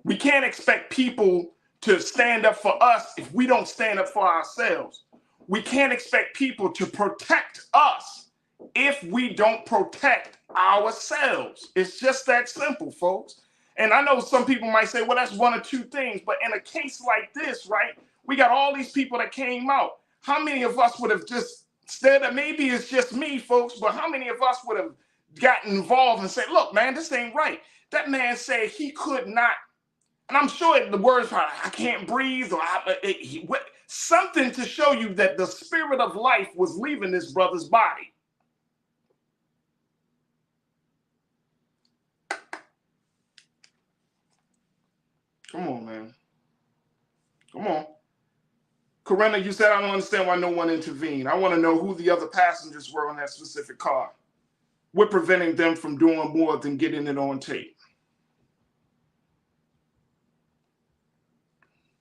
We can't expect people to stand up for us if we don't stand up for ourselves. We can't expect people to protect us if we don't protect ourselves. It's just that simple, folks. And I know some people might say, well, that's one or two things. But in a case like this, right, we got all these people that came out. How many of us would have just said that maybe it's just me, folks, but how many of us would have gotten involved and said, look, man, this ain't right. That man said he could not, and I'm sure the words are, I can't breathe, or something to show you that the spirit of life was leaving this brother's body. Come on, man. Come on. Corinna, you said, I don't understand why no one intervened. I want to know who the other passengers were on that specific car. We're preventing them from doing more than getting it on tape.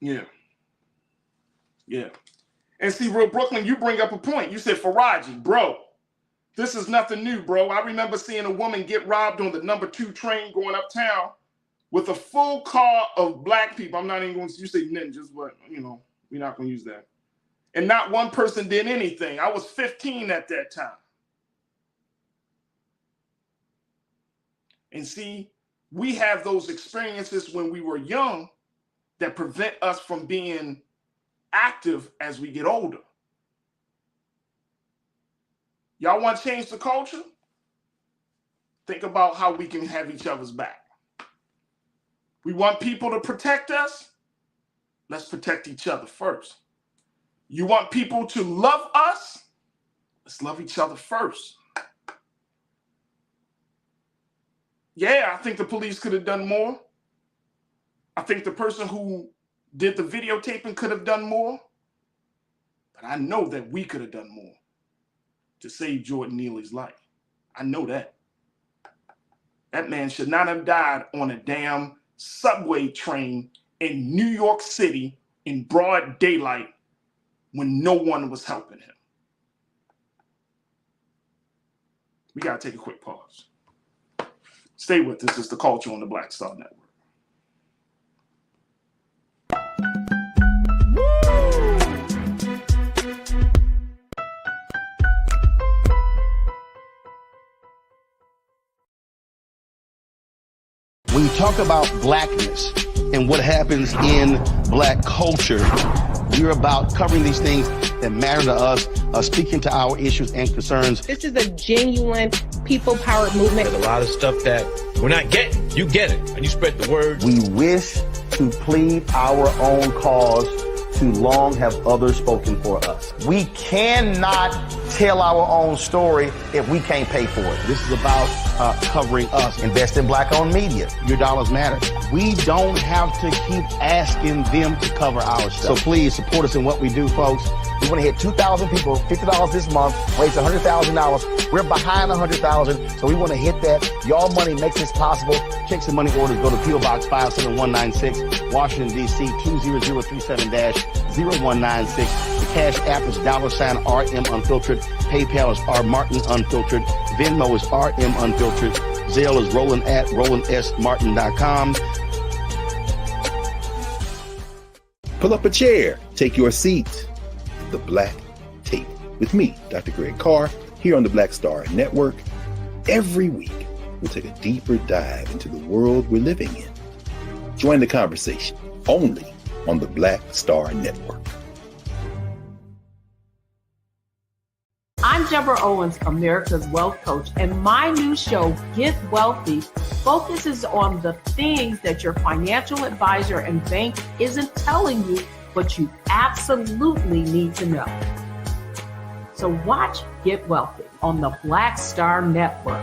Yeah. Yeah. And see, Real Brooklyn, you bring up a point. You said, Farajii, bro, this is nothing new, bro. I remember seeing a woman get robbed on the number 2 train going uptown with a full car of black people. I'm not even going to, you say ninjas, but, you know, we're not going to use that. And not one person did anything. I was 15 at that time. And see, we have those experiences when we were young that prevent us from being active as we get older. Y'all want to change the culture? Think about how we can have each other's back. We want people to protect us? Let's protect each other first. You want people to love us? Let's love each other first. Yeah, I think the police could have done more. I think the person who did the videotaping could have done more. But I know that we could have done more to save Jordan Neely's life. I know that. That man should not have died on a damn subway train in New York City in broad daylight when no one was helping him. We got to take a quick pause. Stay with us. It's The Culture on the Black Star Network. When you talk about blackness and what happens in black culture, we're about covering these things that matter to us, speaking to our issues and concerns. This is a genuine people-powered movement. There's a lot of stuff that we're not getting. You get it, and you spread the word. We wish to plead our own cause Too long have others spoken for us. We cannot tell our own story if we can't pay for it. This is about covering us. Invest in black-owned media. Your dollars matter. We don't have to keep asking them to cover our stuff. So please support us in what we do, folks. We want to hit 2,000 people, $50 this month, raise $100,000. We're behind 100,000, so we want to hit that. Y'all money makes this possible. Checks and money orders go to PO Box 57196, Washington, D.C. 20036-0196. The Cash App is $RM Unfiltered. PayPal is R Martin Unfiltered. Venmo is RM Unfiltered. Zelle is Roland@RolandSMartin.com. Pull up a chair. Take your seat. The Black Tape with me, Dr. Greg Carr, here on the Black Star Network. Every week, we'll take a deeper dive into the world we're living in. Join the conversation only on the Black Star Network. I'm Deborah Owens, America's Wealth Coach, and my new show, Get Wealthy, focuses on the things that your financial advisor and bank isn't telling you, but you absolutely need to know. So watch Get Wealthy on the Black Star Network.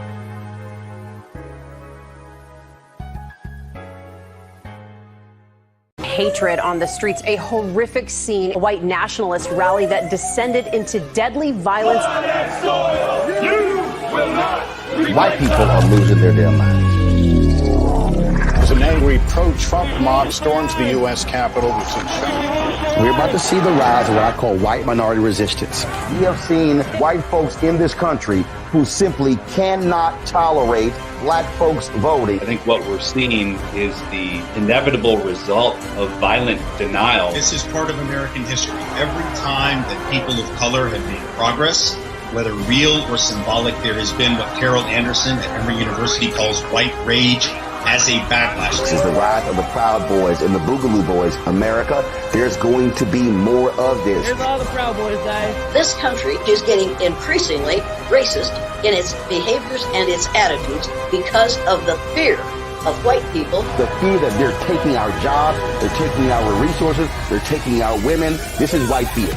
Hatred on the streets, a horrific scene, a white nationalist rally that descended into deadly violence. White people are losing their damn minds. As an angry pro-Trump mob storms the U.S. Capitol, we're about to see the rise of what I call white minority resistance. We have seen white folks in this country who simply cannot tolerate black folks voting. I think what we're seeing is the inevitable result of violent denial. This is part of American history. Every time that people of color have made progress, whether real or symbolic, there has been what Carol Anderson at Emory University calls white rage as a backlash. This is the rise of the Proud Boys and the Boogaloo Boys. America, there's going to be more of this. Here's all the Proud Boys, guys. This country is getting increasingly racist in its behaviors and its attitudes because of the fear of white people. The fear that they're taking our jobs, they're taking our resources, they're taking our women. This is white fear.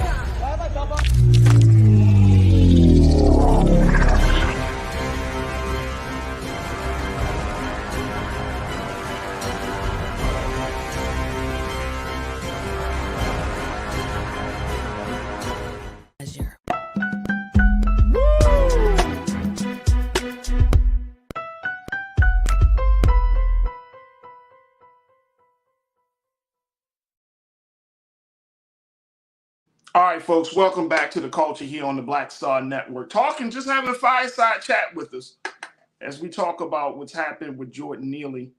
All right, folks, welcome back to the culture here on the Black Star Network. Just having a fireside chat with us as we talk about what's happened with Jordan Neely.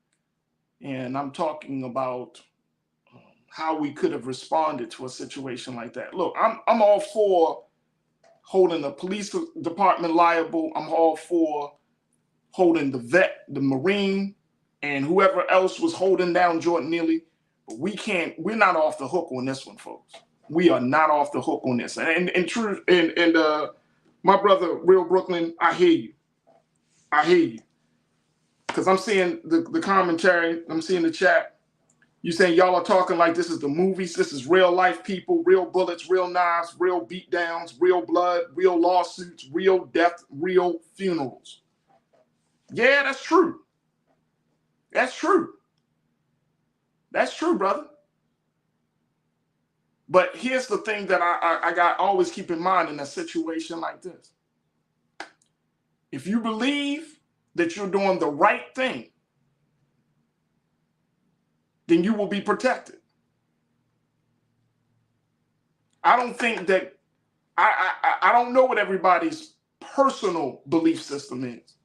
And I'm talking about how we could have responded to a situation like that. Look, I'm all for holding the police department liable. I'm all for holding the vet, the Marine, and whoever else was holding down Jordan Neely. But we're not off the hook on this one, folks. We are not off the hook on this. And my brother, Real Brooklyn, I hear you. Because I'm seeing the commentary, I'm seeing the chat. You saying y'all are talking like this is the movies, this is real life people, real bullets, real knives, real beatdowns, real blood, real lawsuits, real death, real funerals. Yeah, that's true. That's true, brother. But here's the thing that I got always keep in mind in a situation like this. If you believe that you're doing the right thing, then you will be protected. I don't think that, I don't know what everybody's personal belief system is.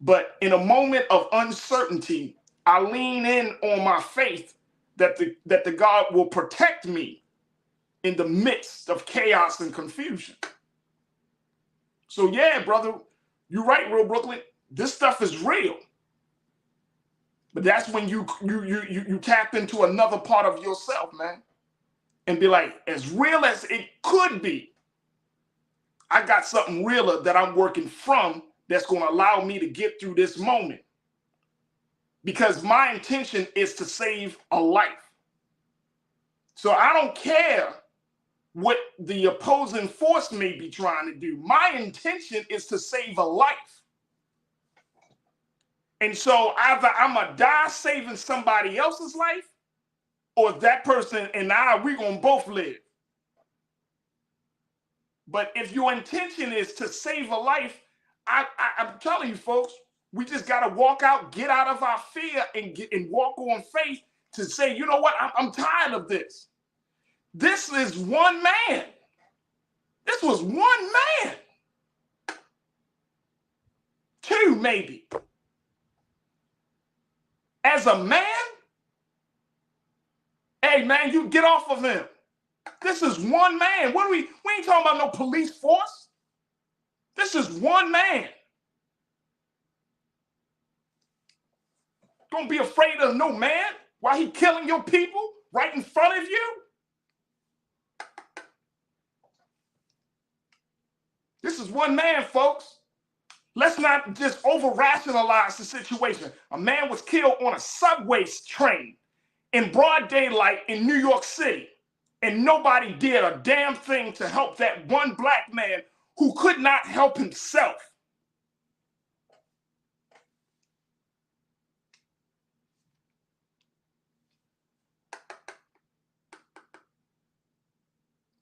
But in a moment of uncertainty, I lean in on my faith that the God will protect me in the midst of chaos and confusion. So yeah, brother, you're right, Real Brooklyn. This stuff is real. But that's when you tap into another part of yourself, man, and be like, as real as it could be, I got something realer that I'm working from that's going to allow me to get through this moment. Because my intention is to save a life. So I don't care what the opposing force may be trying to do. My intention is to save a life. And so either I'm going to die saving somebody else's life, or that person and we're going to both live. But if your intention is to save a life, I'm telling you, folks, we just got to walk out, get out of our fear, and walk on faith to say, you know what, I'm tired of this. This is one man. This was one man. Two, maybe. As a man, hey, man, you get off of him. This is one man. We ain't talking about no police force. This is one man. Don't be afraid of no man while he killing your people right in front of you. This is one man, folks. Let's not just over-rationalize the situation. A man was killed on a subway train in broad daylight in New York City, and nobody did a damn thing to help that one black man who could not help himself.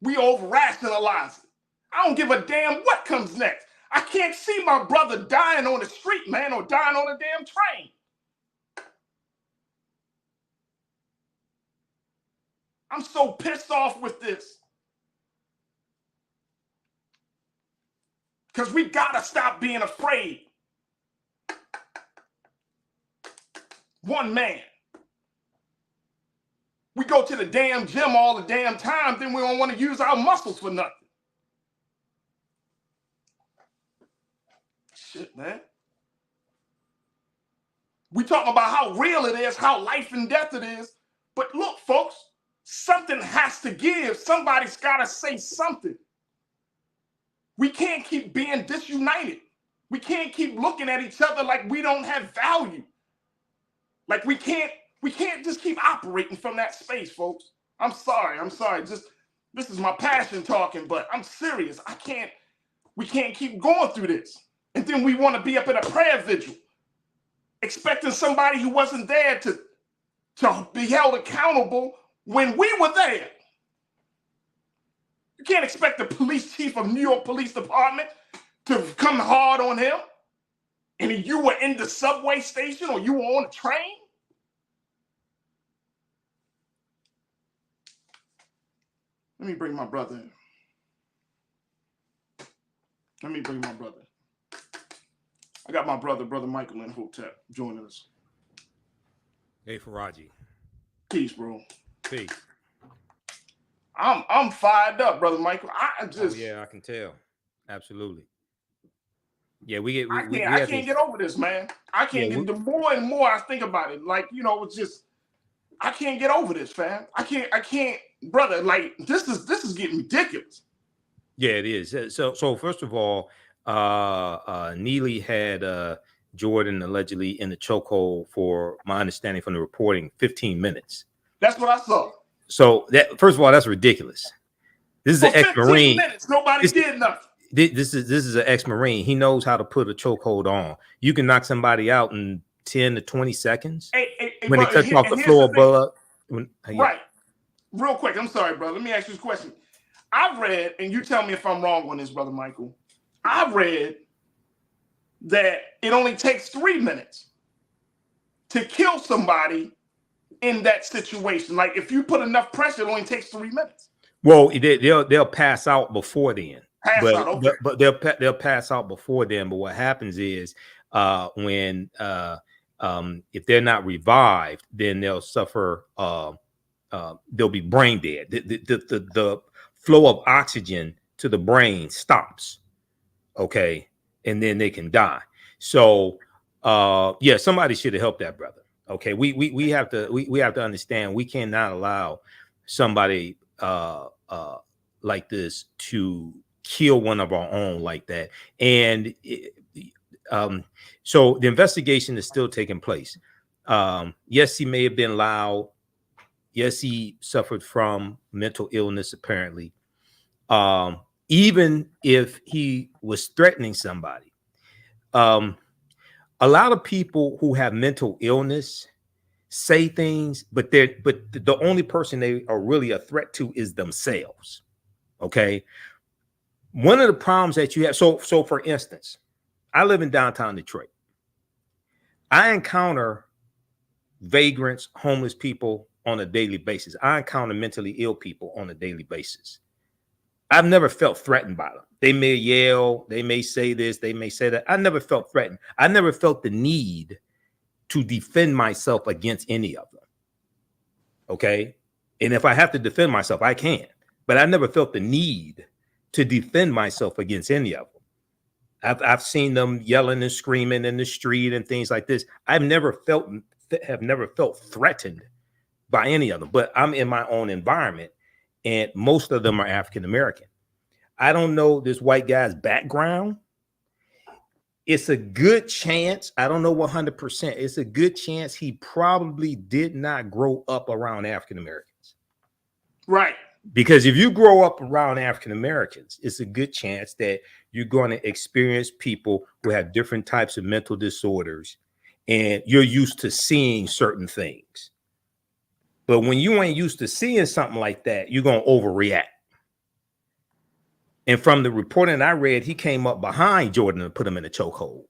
We over-rationalize it. I don't give a damn what comes next. I can't see my brother dying on the street, man, or dying on a damn train. I'm so pissed off with this. Because we got to stop being afraid. One man. We go to the damn gym all the damn time, then we don't want to use our muscles for nothing. Shit, man. We talking about how real it is, how life and death it is. But look, folks, something has to give. Somebody's got to say something. We can't keep being disunited. We can't keep looking at each other like we don't have value. Like we can't just keep operating from that space, folks. I'm sorry. This is my passion talking, but I'm serious. We can't keep going through this. And then we want to be up in a prayer vigil, expecting somebody who wasn't there to be held accountable when we were there. You can't expect the police chief of New York Police Department to come hard on him. And you were in the subway station or you were on a train. Let me bring my brother in. I got my brother Michael Imhotep, joining us. Hey, Farajii. Peace, bro. Peace. I'm fired up, brother Michael. Yeah, I can tell. Absolutely. Yeah, I can't get over this, man. I can't get. The more and more I think about it, like, you know, it's just I can't get over this, fam. I can't, brother. Like this is getting ridiculous. Yeah, it is. So first of all, Neely had Jordan allegedly in the chokehold, for my understanding from the reporting, 15 minutes. That's what I saw. So that, first of all, that's ridiculous. This is an ex-Marine. Nobody did nothing. This is an ex-Marine. He knows how to put a chokehold on. You can knock somebody out in 10 to 20 seconds when they touch off the floor. Right. Real quick, I'm sorry, brother. Let me ask you this question. I've read, and you tell me if I'm wrong on this, brother Michael. I've read that it only takes 3 minutes to kill somebody in that situation. Like if you put enough pressure, it only takes 3 minutes. Well, they'll pass out before then. Okay. But they'll pass out before then. But what happens is when if they're not revived, then they'll suffer. They'll be brain dead. The flow of oxygen to the brain stops. Okay, and then they can die. So yeah, somebody should have helped that brother. Okay, we have to understand we cannot allow somebody like this to kill one of our own like that. And so the investigation is still taking place. Yes, he may have been loud. Yes, he suffered from mental illness, apparently. Even if he was threatening somebody. A lot of people who have mental illness say things, but the only person they are really a threat to is themselves. Okay. One of the problems that you have, so for instance, I live in downtown Detroit. I encounter vagrants, homeless people on a daily basis. I encounter mentally ill people on a daily basis. I've never felt threatened by them. They may yell, they may say this, they may say that. I never felt threatened. I never felt the need to defend myself against any of them. Okay. And if I have to defend myself, I can. But I never felt the need to defend myself against any of them. I've seen them yelling and screaming in the street and things like this. Have never felt threatened by any of them. But I'm in my own environment, and most of them are African American. I don't know this white guy's background. It's a good chance, I don't know 100%, it's a good chance he probably did not grow up around African Americans. Right. Because if you grow up around African Americans, it's a good chance that you're going to experience people who have different types of mental disorders, and you're used to seeing certain things. But when you ain't used to seeing something like that, you're going to overreact. And from the reporting I read, he came up behind Jordan and put him in a chokehold.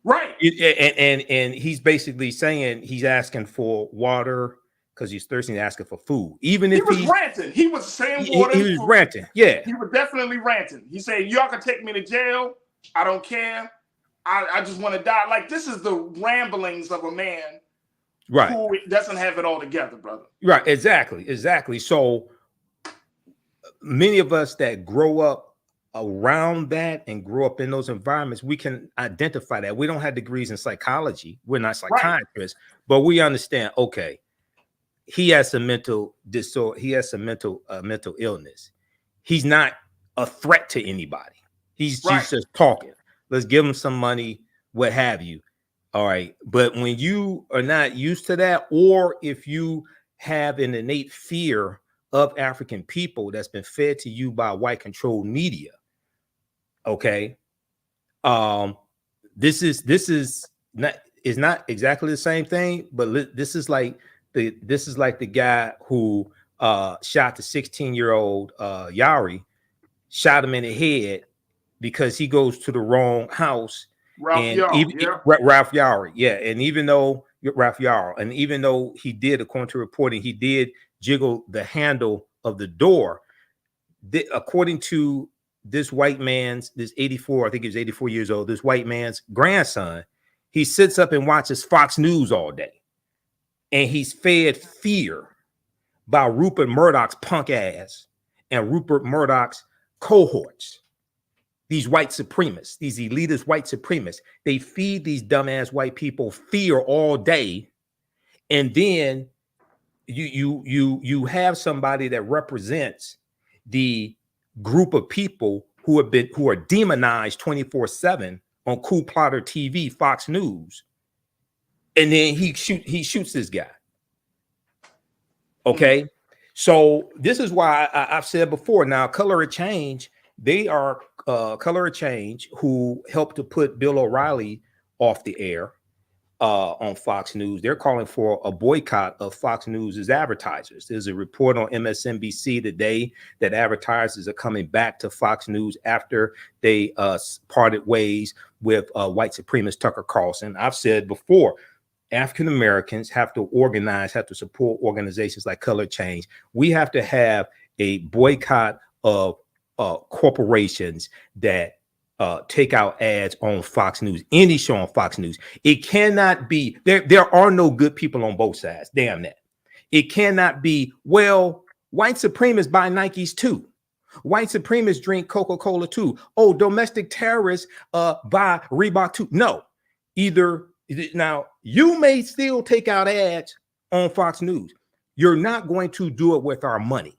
Right. And he's basically saying he's asking for water because he's thirsty and asking for food. Even if he was ranting. He was saying water. He was ranting. Yeah. He was definitely ranting. He said, y'all can take me to jail. I don't care. I just want to die. Like, this is the ramblings of a man who doesn't have it all together, brother. Right. Exactly. So many of us that grow up around that and grow up in those environments, we can identify that. We don't have degrees in psychology. We're not psychiatrists, but we understand, okay, he has some mental disorder. He has some mental illness. He's not a threat to anybody. He's just talking. Let's give him some money, what have you. All right. But when you are not used to that, or if you have an innate fear of African people that's been fed to you by white controlled media. Okay. This is not exactly the same thing, but this is like the guy who shot the 16-year-old Yari, shot him in the head because he goes to the wrong house. Ralph Yari. Yeah. And even though he did, according to reporting, he did jiggle the handle of the door. According to this white man's, this 84, I think he was 84 years old, this white man's grandson, he sits up and watches Fox News all day. And he's fed fear by Rupert Murdoch's punk ass and Rupert Murdoch's cohorts. These white supremacists, these elitist white supremacists, they feed these dumbass white people fear all day. And then you have somebody that represents the group of people who are demonized 24/7 on Cool Plotter TV, Fox News, and then he shoots this guy. Okay, so this is why I've said before. Now, Color of Change, they are Color of Change, who helped to put Bill O'Reilly off the air on Fox News. They're calling for a boycott of Fox News' advertisers. There's a report on MSNBC today that advertisers are coming back to Fox News after they parted ways with white supremacist Tucker Carlson. I've said before, African Americans have to organize, have to support organizations like Color Change. We have to have a boycott of corporations that take out ads on Fox News, any show on Fox News. It cannot be, there are no good people on both sides. Damn that. It cannot be, well, white supremacists buy Nikes too. White supremacists drink Coca-Cola too. Oh, domestic terrorists buy Reebok too. No, now you may still take out ads on Fox News. You're not going to do it with our money.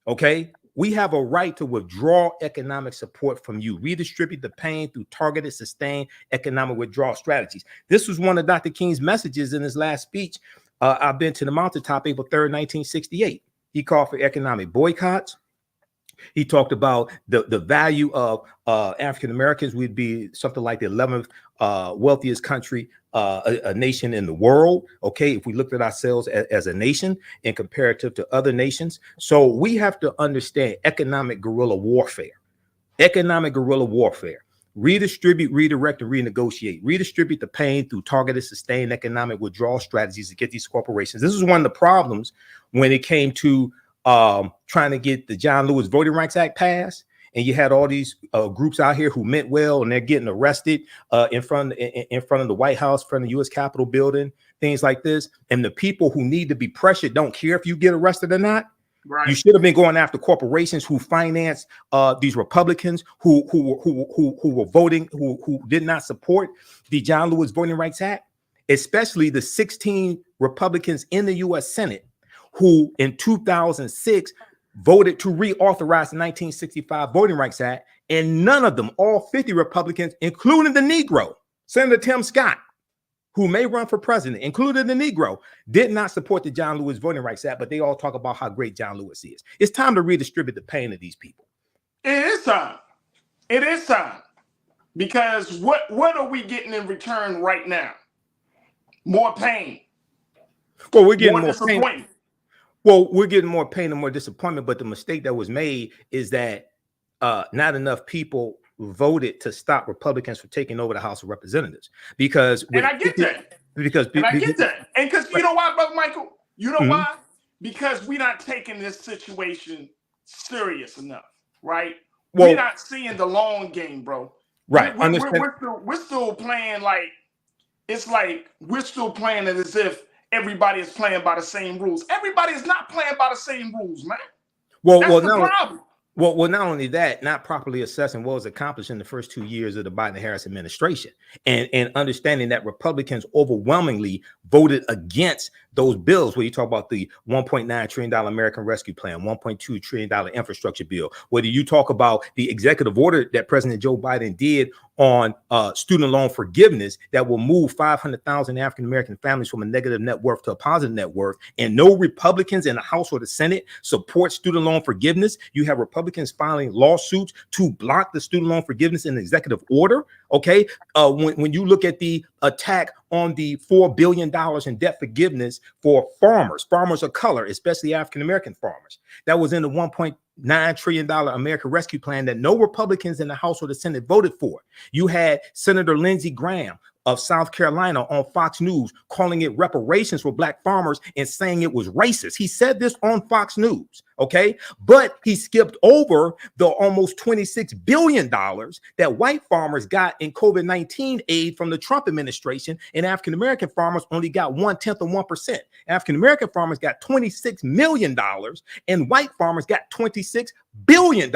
Okay. We have a right to withdraw economic support from you, redistribute the pain through targeted, sustained economic withdrawal strategies. This was one of Dr. King's messages in his last speech I've been to the mountaintop April 3rd, 1968. He called for economic boycotts. He talked about the value of African Americans. We'd be something like the 11th wealthiest country, a nation in the world. Okay, if we looked at ourselves as a nation in comparative to other nations. So we have to understand economic guerrilla warfare. Economic guerrilla warfare. Redistribute, redirect, and renegotiate. Redistribute the pain through targeted, sustained economic withdrawal strategies to get these corporations. This is one of the problems when it came to trying to get the John Lewis Voting Rights Act passed, and you had all these groups out here who meant well, and they're getting arrested in front of the White House, in front of the U.S. Capitol building, things like this. And the people who need to be pressured don't care if you get arrested or not. Right. You should have been going after corporations who financed these Republicans who were voting, who did not support the John Lewis Voting Rights Act, especially the 16 Republicans in the U.S. Senate who in 2006 voted to reauthorize the 1965 Voting Rights Act, and none of them, all 50 Republicans, including the Negro, Senator Tim Scott, who may run for president, including the Negro, did not support the John Lewis Voting Rights Act, but they all talk about how great John Lewis is. It's time to redistribute the pain of these people. It is time. It is time. Because what are we getting in return right now? More pain. Well, we're getting more pain. Well, we're getting more pain and more disappointment, but the mistake that was made is that not enough people voted to stop Republicans from taking over the House of Representatives. Because and I get that. And because you know why, Brother Michael? You know why? Because we're not taking this situation serious enough, right? Well, we're not seeing the long game, bro. Right. We're still playing like it's like we're still playing it as if everybody is playing by the same rules. Everybody is not playing by the same rules, man. That's the problem. Well, not only that, not properly assessing what was accomplished in the first 2 years of the Biden-Harris administration, and understanding that Republicans overwhelmingly voted against those bills where you talk about the $1.9 trillion American Rescue Plan, $1.2 trillion infrastructure bill, whether you talk about the executive order that President Joe Biden did on student loan forgiveness that will move 500,000 African-American families from a negative net worth to a positive net worth, and no Republicans in the House or the Senate support student loan forgiveness. You have Republicans filing lawsuits to block the student loan forgiveness in the executive order. Okay, when you look at the attack on the $4 billion in debt forgiveness for farmers of color, especially African-American farmers, that was in the $1.9 trillion American Rescue Plan that no Republicans in the House or the Senate voted for. You had Senator Lindsey Graham of South Carolina on Fox News calling it reparations for Black farmers and saying it was racist. He said this on Fox News, okay? But he skipped over the almost $26 billion that white farmers got in COVID-19 aid from the Trump administration, and African-American farmers only got 0.1% of 1%. African-American farmers got $26 million, and white farmers got $26 billion,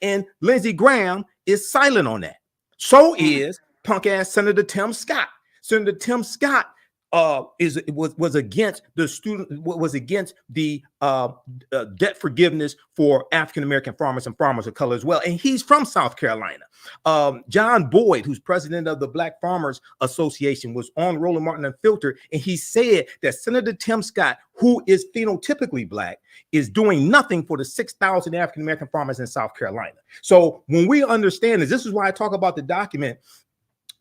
and Lindsey Graham is silent on that. So is punk ass Senator Tim Scott. Senator Tim Scott was against the debt forgiveness for African American farmers and farmers of color as well, and he's from South Carolina. John Boyd, who's president of the Black Farmers Association, was on Roland Martin Unfiltered, and he said that Senator Tim Scott, who is phenotypically Black, is doing nothing for the 6,000 African American farmers in South Carolina. So when we understand this is why I talk about the document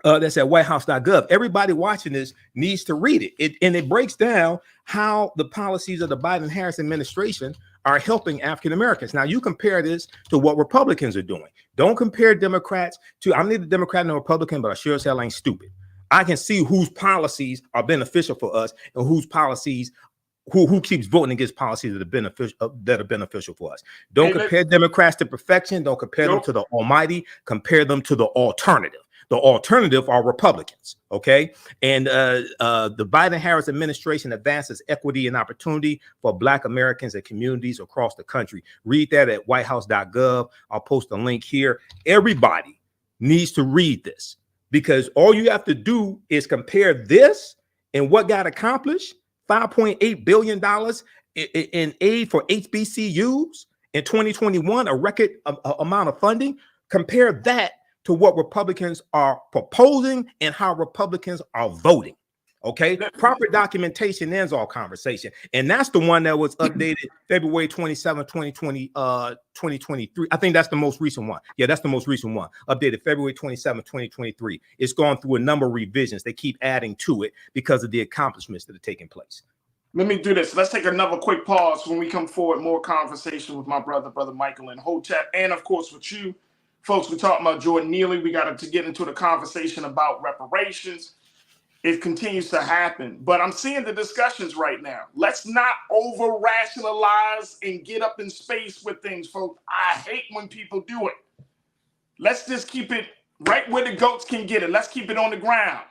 that's at whitehouse.gov. Everybody watching this needs to read it. And it breaks down how the policies of the Biden-Harris administration are helping African Americans. Now, you compare this to what Republicans are doing. Don't compare Democrats to, I'm neither Democrat nor Republican, but I sure as hell ain't stupid. I can see whose policies are beneficial for us and whose policies who keeps voting against policies that are beneficial for us. Don't compare Democrats to perfection. Don't compare them to the almighty. Compare them to the alternative. The alternative are Republicans, okay? And the Biden-Harris administration advances equity and opportunity for Black Americans and communities across the country. Read that at whitehouse.gov. I'll post a link here. Everybody needs to read this because all you have to do is compare this and what got accomplished, $5.8 billion in aid for HBCUs in 2021, a record amount of funding. Compare that to what Republicans are proposing and how Republicans are voting. Okay, proper documentation ends all conversation, and that's the one that was updated February 27, 2023. I think that's the most recent one. Yeah, that's the most recent one, updated February 27, 2023. It's gone through a number of revisions. They keep adding to it because of the accomplishments that are taking place. Let me do this. Let's take another quick pause. When we come forward, more conversation with my brother Michael Imhotep, and of course with you folks. We're talking about Jordan Neely. We got to get into the conversation about reparations. It continues to happen, but I'm seeing the discussions right now. Let's not over rationalize and get up in space with things, folks. I hate when people do it. Let's just keep it right where the goats can get it. Let's keep it on the ground.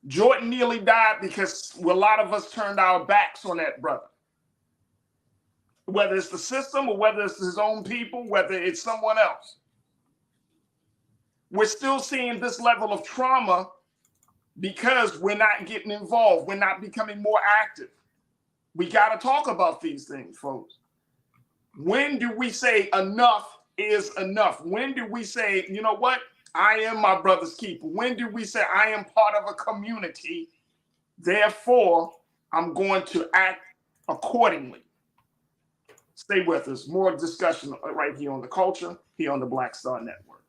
Jordan Neely died because a lot of us turned our backs on that brother. Whether it's the system or whether it's his own people, whether it's someone else. We're still seeing this level of trauma because we're not getting involved. We're not becoming more active. We got to talk about these things, folks. When do we say enough is enough? When do we say, you know what? I am my brother's keeper. When do we say I am part of a community? Therefore, I'm going to act accordingly. Stay with us. More discussion right here on The Culture, here on the Black Star Network.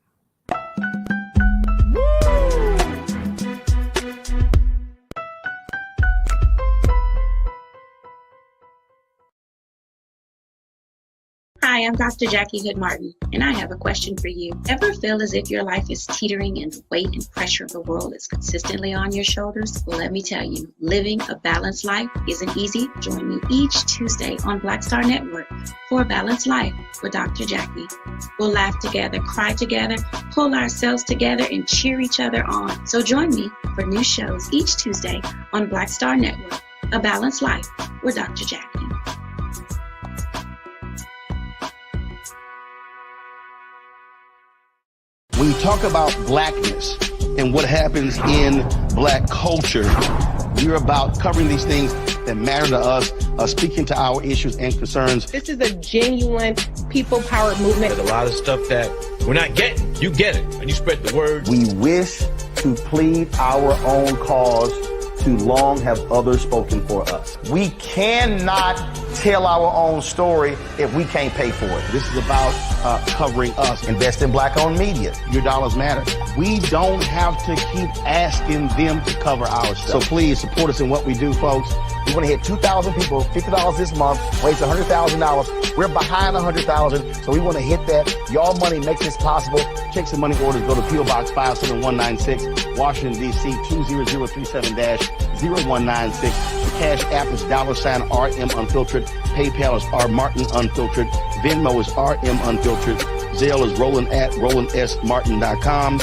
Hi, I'm Dr. Jackie Hood Martin, and I have a question for you. Ever feel as if your life is teetering and the weight and pressure of the world is consistently on your shoulders? Well, let me tell you, living a balanced life isn't easy. Join me each Tuesday on Black Star Network for a Balanced Life with Dr. Jackie. We'll laugh together, cry together, pull ourselves together, and cheer each other on. So join me for new shows each Tuesday on Black Star Network, A Balanced Life with Dr. Jackie. When you talk about blackness and what happens in black culture, we're about covering these things that matter to us, speaking to our issues and concerns. This is a genuine people-powered movement. There's a lot of stuff that we're not getting. You get it, and you spread the word. We wish to plead our own cause. Too long have others spoken for us. We cannot tell our own story if we can't pay for it. This is about covering us. Invest in black-owned media. Your dollars matter. We don't have to keep asking them to cover our stuff. So please support us in what we do, folks. We want to hit 2,000 people, $50 this month, raise $100,000. We're behind $100,000, so we want to hit that. Y'all money makes this possible. Check some money orders. Go to P.O. Box 57196, Washington, D.C. 20037-0196. The Cash App is $RM Unfiltered. PayPal is R Martin Unfiltered. Venmo is RM Unfiltered. Zelle is Roland@RolandSMartin.com.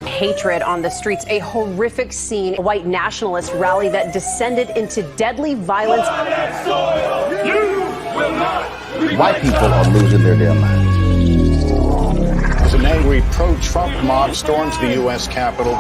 Hatred on the streets, a horrific scene, a white nationalist rally that descended into deadly violence. White people are losing their damn minds. As an angry pro-Trump mob storms the U.S. Capitol,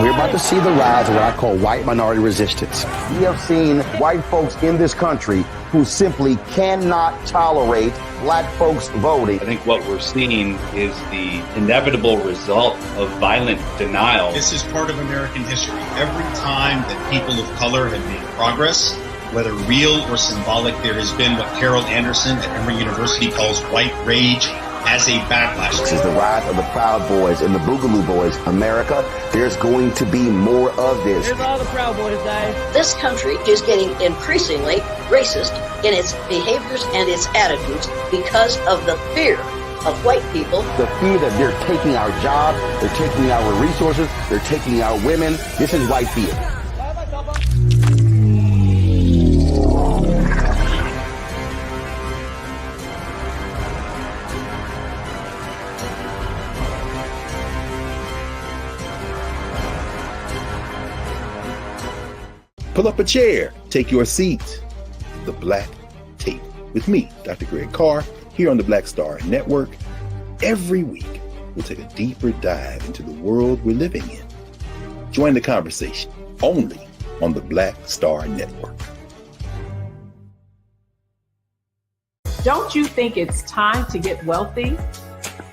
we're about to see the rise of what I call white minority resistance. We have seen white folks in this country who simply cannot tolerate black folks voting. I think what we're seeing is the inevitable result of violent denial. This is part of American history. Every time that people of color have made progress, whether real or symbolic, there has been what Carol Anderson at Emory University calls white rage as a backlash. This is the rise of the Proud Boys and the Boogaloo Boys. America, there's going to be more of this. Here's all the Proud Boys, guys. This country is getting increasingly racist in its behaviors and its attitudes because of the fear of white people. The fear that they're taking our jobs, they're taking our resources, they're taking our women. This is white fear. Pull up a chair, take your seat. The Black Tape with me, Dr. Greg Carr, here on the Black Star Network. Every week, we'll take a deeper dive into the world we're living in. Join the conversation only on the Black Star Network. Don't you think it's time to get wealthy?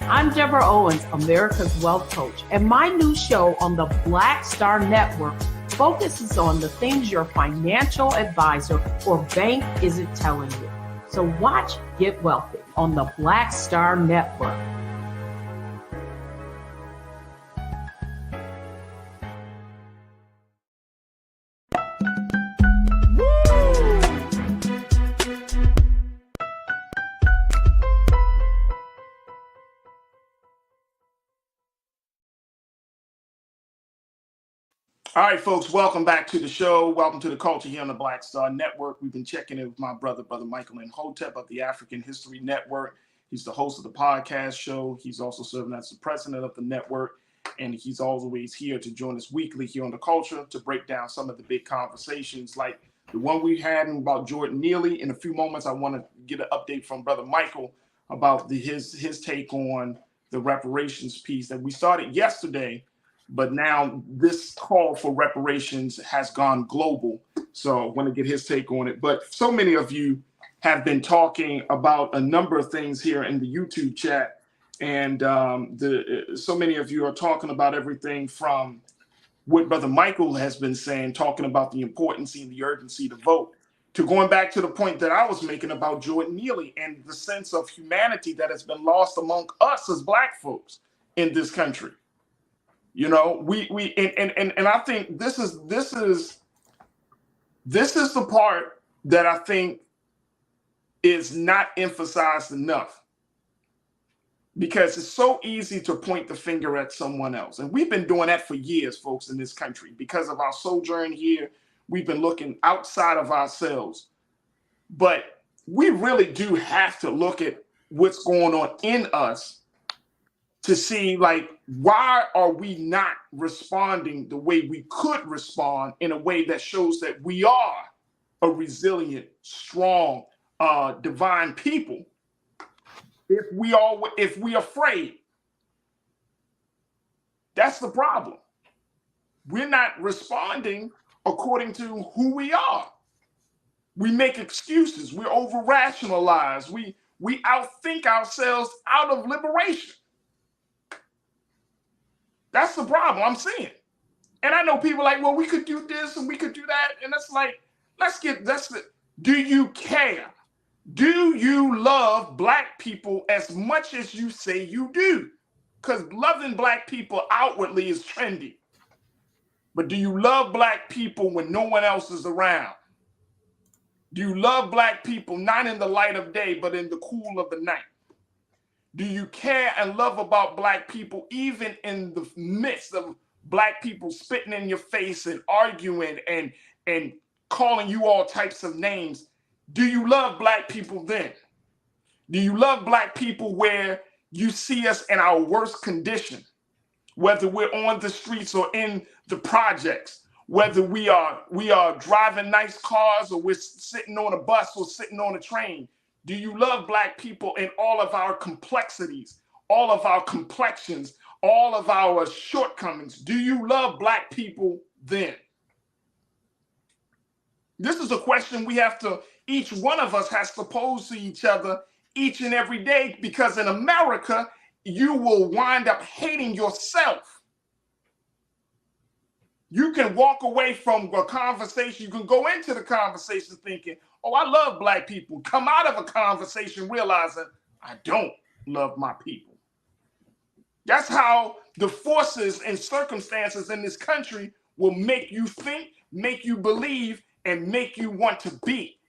I'm Deborah Owens, America's Wealth Coach, and my new show on the Black Star Network focuses on the things your financial advisor or bank isn't telling you. So watch Get Wealthy on the Black Star Network. All right, folks, welcome back to the show. Welcome to the culture here on the Black Star Network. We've been checking in with my brother Michael Imhotep of the African History Network. He's the host of the podcast show. He's also serving as the president of the network. And he's always here to join us weekly here on the culture to break down some of the big conversations like the one we had about Jordan Neely. In a few moments, I want to get an update from Brother Michael about his take on the reparations piece that we started yesterday. But now this call for reparations has gone global. So I want to get his take on it. But so many of you have been talking about a number of things here in the YouTube chat. And so many of you are talking about everything from what Brother Michael has been saying, talking about the importance and the urgency to vote, to going back to the point that I was making about Jordan Neely and the sense of humanity that has been lost among us as Black folks in this country. You know, and I think this is the part that I think is not emphasized enough, because it's so easy to point the finger at someone else. And we've been doing that for years, folks, in this country. Because of our sojourn here, we've been looking outside of ourselves. But we really do have to look at what's going on in us to see, like, why are we not responding the way we could respond in a way that shows that we are a resilient, strong, divine people? If we're afraid, that's the problem. We're not responding according to who we are. We make excuses. We over-rationalize. We outthink ourselves out of liberation. That's the problem I'm seeing. And I know people like, well, we could do this and we could do that. And it's like, do you care? Do you love Black people as much as you say you do? Because loving Black people outwardly is trendy. But do you love Black people when no one else is around? Do you love Black people not in the light of day, but in the cool of the night? Do you care and love about Black people even in the midst of Black people spitting in your face and arguing and calling you all types of names? Do you love Black people then? Do you love Black people where you see us in our worst condition, whether we're on the streets or in the projects, whether we are driving nice cars or we're sitting on a bus or sitting on a train? Do you love Black people in all of our complexities, all of our complexions, all of our shortcomings? Do you love Black people then? This is a question we have to, each one of us has to pose to each other each and every day, because in America, you will wind up hating yourself. You can walk away from a conversation, you can go into the conversation thinking, oh, I love Black people. Come out of a conversation realizing, I don't love my people. That's how the forces and circumstances in this country will make you think, make you believe, and make you want to be.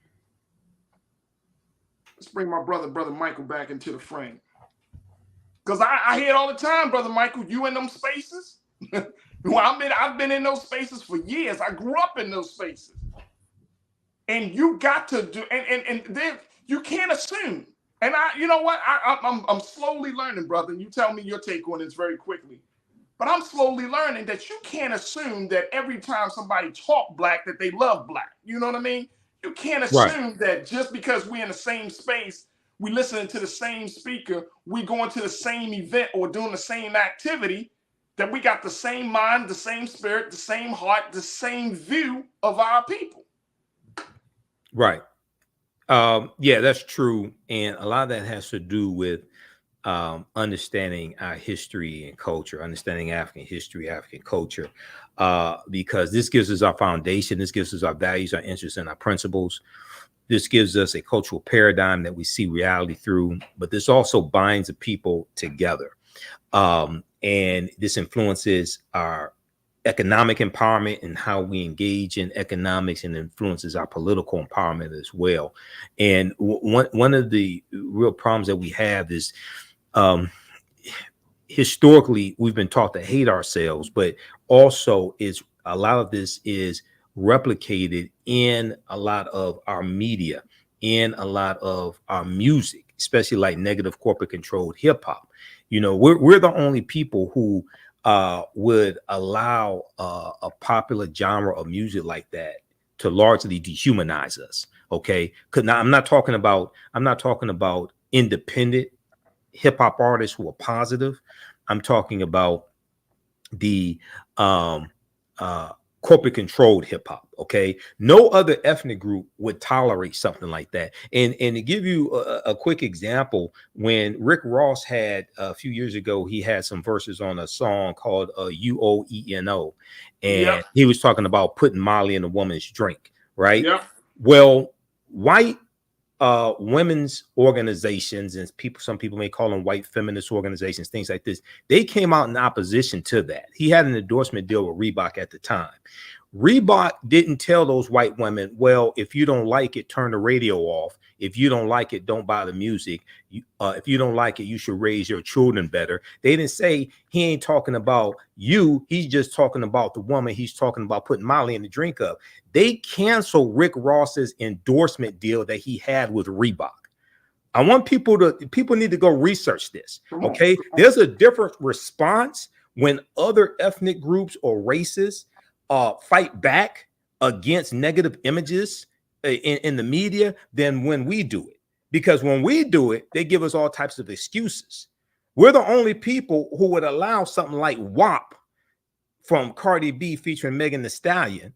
Let's bring my brother Michael back into the frame. Because I hear it all the time, Brother Michael, you in them spaces? Well, I've been in those spaces for years. I grew up in those spaces. And you got to do, and then you can't assume. And you know what? I'm slowly learning, brother. And you tell me your take on this very quickly. But I'm slowly learning that you can't assume that every time somebody talk Black that they love Black. You know what I mean? You can't assume that just because we're in the same space, we listening to the same speaker, we going to the same event or doing the same activity, that we got the same mind, the same spirit, the same heart, the same view of our people. Right. Yeah, that's true. And a lot of that has to do with understanding our history and culture, understanding African history, African culture, because this gives us our foundation. This gives us our values, our interests, and our principles. This gives us a cultural paradigm that we see reality through, but this also binds the people together. And this influences our economic empowerment and how we engage in economics, and influences our political empowerment as well. And one of the real problems that we have is historically we've been taught to hate ourselves, but also is a lot of this is replicated in a lot of our media, in a lot of our music, especially like negative corporate controlled hip hop. You know, we're the only people who would allow a popular genre of music like that to largely dehumanize us. Okay, because now I'm not talking about independent hip hop artists who are positive. I'm talking about the corporate controlled hip hop. Okay, no other ethnic group would tolerate something like that. And to give you a quick example, when Rick Ross had a few years ago, he had some verses on a song called UOENO, and he was talking about putting Molly in a woman's drink, right? Well, white women's organizations, and some people may call them white feminist organizations, things like this, they came out in opposition to that. He had an endorsement deal with Reebok at the time. Reebok didn't tell those white women, well, if you don't like it, turn the radio off. If you don't like it, don't buy the music. If you don't like it, you should raise your children better. They didn't say he ain't talking about you. He's just talking about the woman. He's talking about putting Molly in the drink up. They canceled Rick Ross's endorsement deal that he had with Reebok. I want people need to go research this. Okay, there's a different response when other ethnic groups or races fight back against negative images in the media than when we do it. Because when we do it, they give us all types of excuses. We're the only people who would allow something like WAP from Cardi B featuring Megan Thee Stallion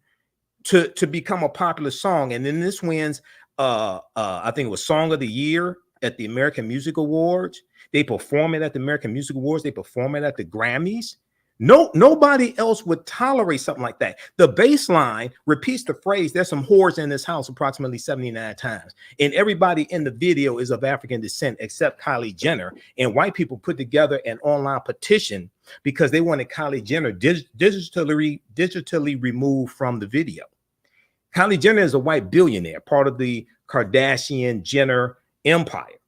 to become a popular song. And then this wins, I think it was Song of the Year at the American Music Awards. They perform it at the American Music Awards. They perform it at the Grammys. Nobody else would tolerate something like that. The bass line repeats the phrase, there's some whores in this house, approximately 79 times. And everybody in the video is of African descent except Kylie Jenner. And white people put together an online petition because they wanted Kylie Jenner digitally removed from the video. Kylie Jenner is a white billionaire, part of the Kardashian-Jenner empire.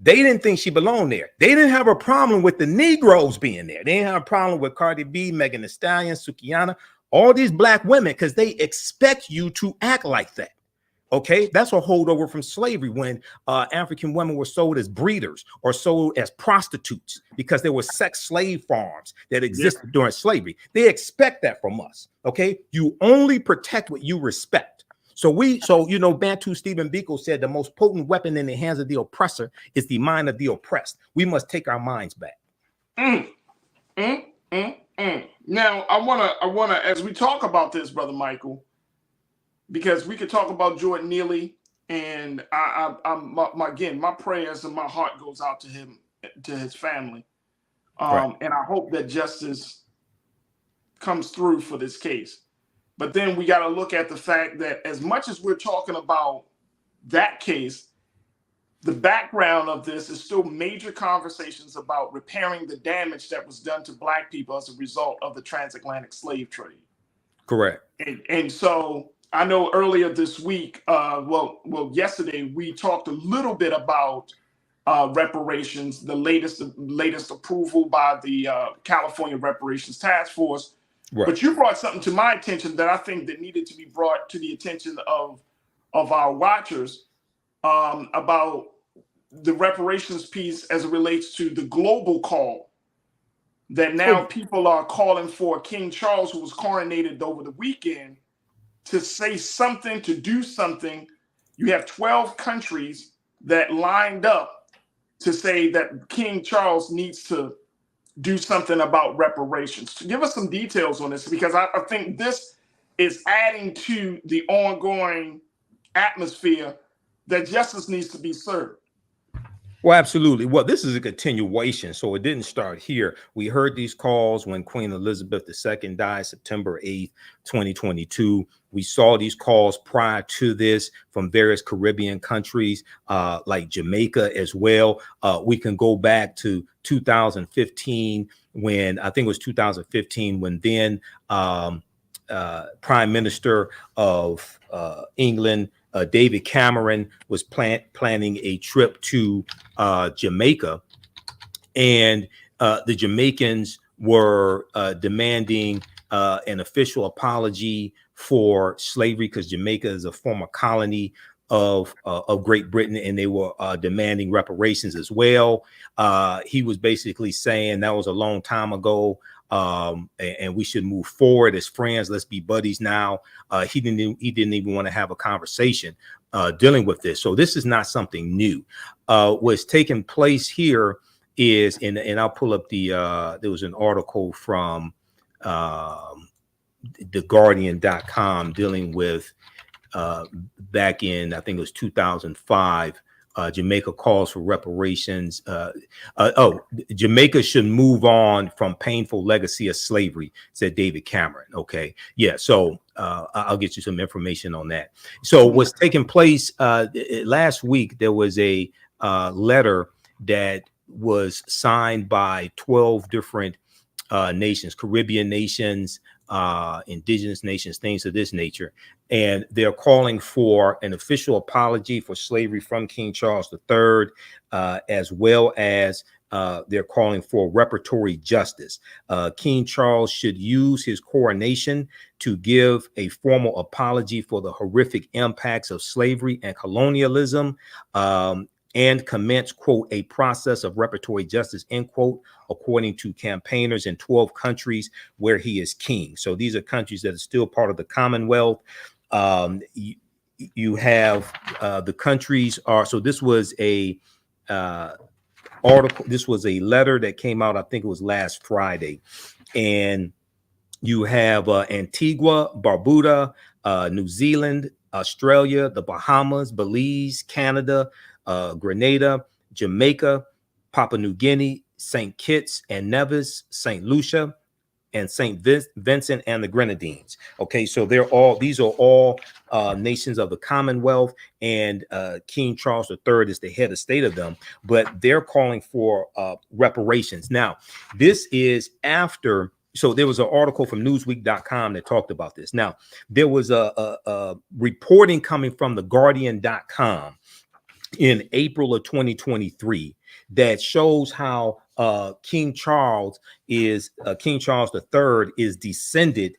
They didn't think she belonged there. They didn't have a problem with the Negroes being there. They didn't have a problem with Cardi B, Megan Thee Stallion, Sukihana, all these black women, because they expect you to act like that. Okay, that's a holdover from slavery when African women were sold as breeders or sold as prostitutes because there were sex slave farms that existed during slavery. They expect that from us. Okay, you only protect what you respect. So Bantu Stephen Biko said the most potent weapon in the hands of the oppressor is the mind of the oppressed. We must take our minds back. Now, I wanna, as we talk about this, Brother Michael, because we could talk about Jordan Neely, and my prayers and my heart goes out to him, to his family, and I hope that justice comes through for this case. But then we got to look at the fact that as much as we're talking about that case, the background of this is still major conversations about repairing the damage that was done to Black people as a result of the transatlantic slave trade. Correct. And so I know earlier this week, yesterday, we talked a little bit about reparations, the latest approval by the California Reparations Task Force. Right. But you brought something to my attention that I think that needed to be brought to the attention of our watchers about the reparations piece as it relates to the global call that now people are calling for King Charles, who was coronated over the weekend, to say something, to do something. You have 12 countries that lined up to say that King Charles needs to do something about reparations. Give us some details on this, because I think this is adding to the ongoing atmosphere that justice needs to be served. Well, absolutely. Well, this is a continuation, so it didn't start here. We heard these calls when Queen Elizabeth II died, September 8th, 2022. We saw these calls prior to this from various Caribbean countries, like Jamaica as well. We can go back to 2015 when, I think it was 2015, when then Prime Minister of England, David Cameron, was planning a trip to Jamaica, and the Jamaicans were demanding an official apology for slavery, because Jamaica is a former colony of Great Britain, and they were demanding reparations as well. He was basically saying that was a long time ago, and we should move forward as friends. Let's be buddies now. He didn't even want to have a conversation dealing with this. So this is not something new. What's taking place here is, and I'll pull up there was an article from theguardian.com dealing with back in, I think it was 2005, Jamaica calls for reparations. Jamaica should move on from painful legacy of slavery, said David Cameron. Okay. Yeah. So I'll get you some information on that. So what's taking place last week, there was a letter that was signed by 12 different nations, Caribbean nations, indigenous nations, things of this nature. And they're calling for an official apology for slavery from King Charles III, as well as they're calling for reparatory justice. King Charles should use his coronation to give a formal apology for the horrific impacts of slavery and colonialism, and commence, quote, a process of reparatory justice, end quote, according to campaigners in 12 countries where he is king. So these are countries that are still part of the Commonwealth. You have the countries are, so this was a article, this was a letter that came out, I think it was last Friday. And you have Antigua, Barbuda, New Zealand, Australia, the Bahamas, Belize, Canada, Grenada, Jamaica, Papua New Guinea, St. Kitts and Nevis, St. Lucia, and St. Vincent and the Grenadines. Okay, so these are all nations of the Commonwealth, and King Charles III is the head of state of them, but they're calling for reparations. Now, this is after, so there was an article from Newsweek.com that talked about this. Now, there was a reporting coming from theguardian.com in April of 2023 that shows how King Charles III is descended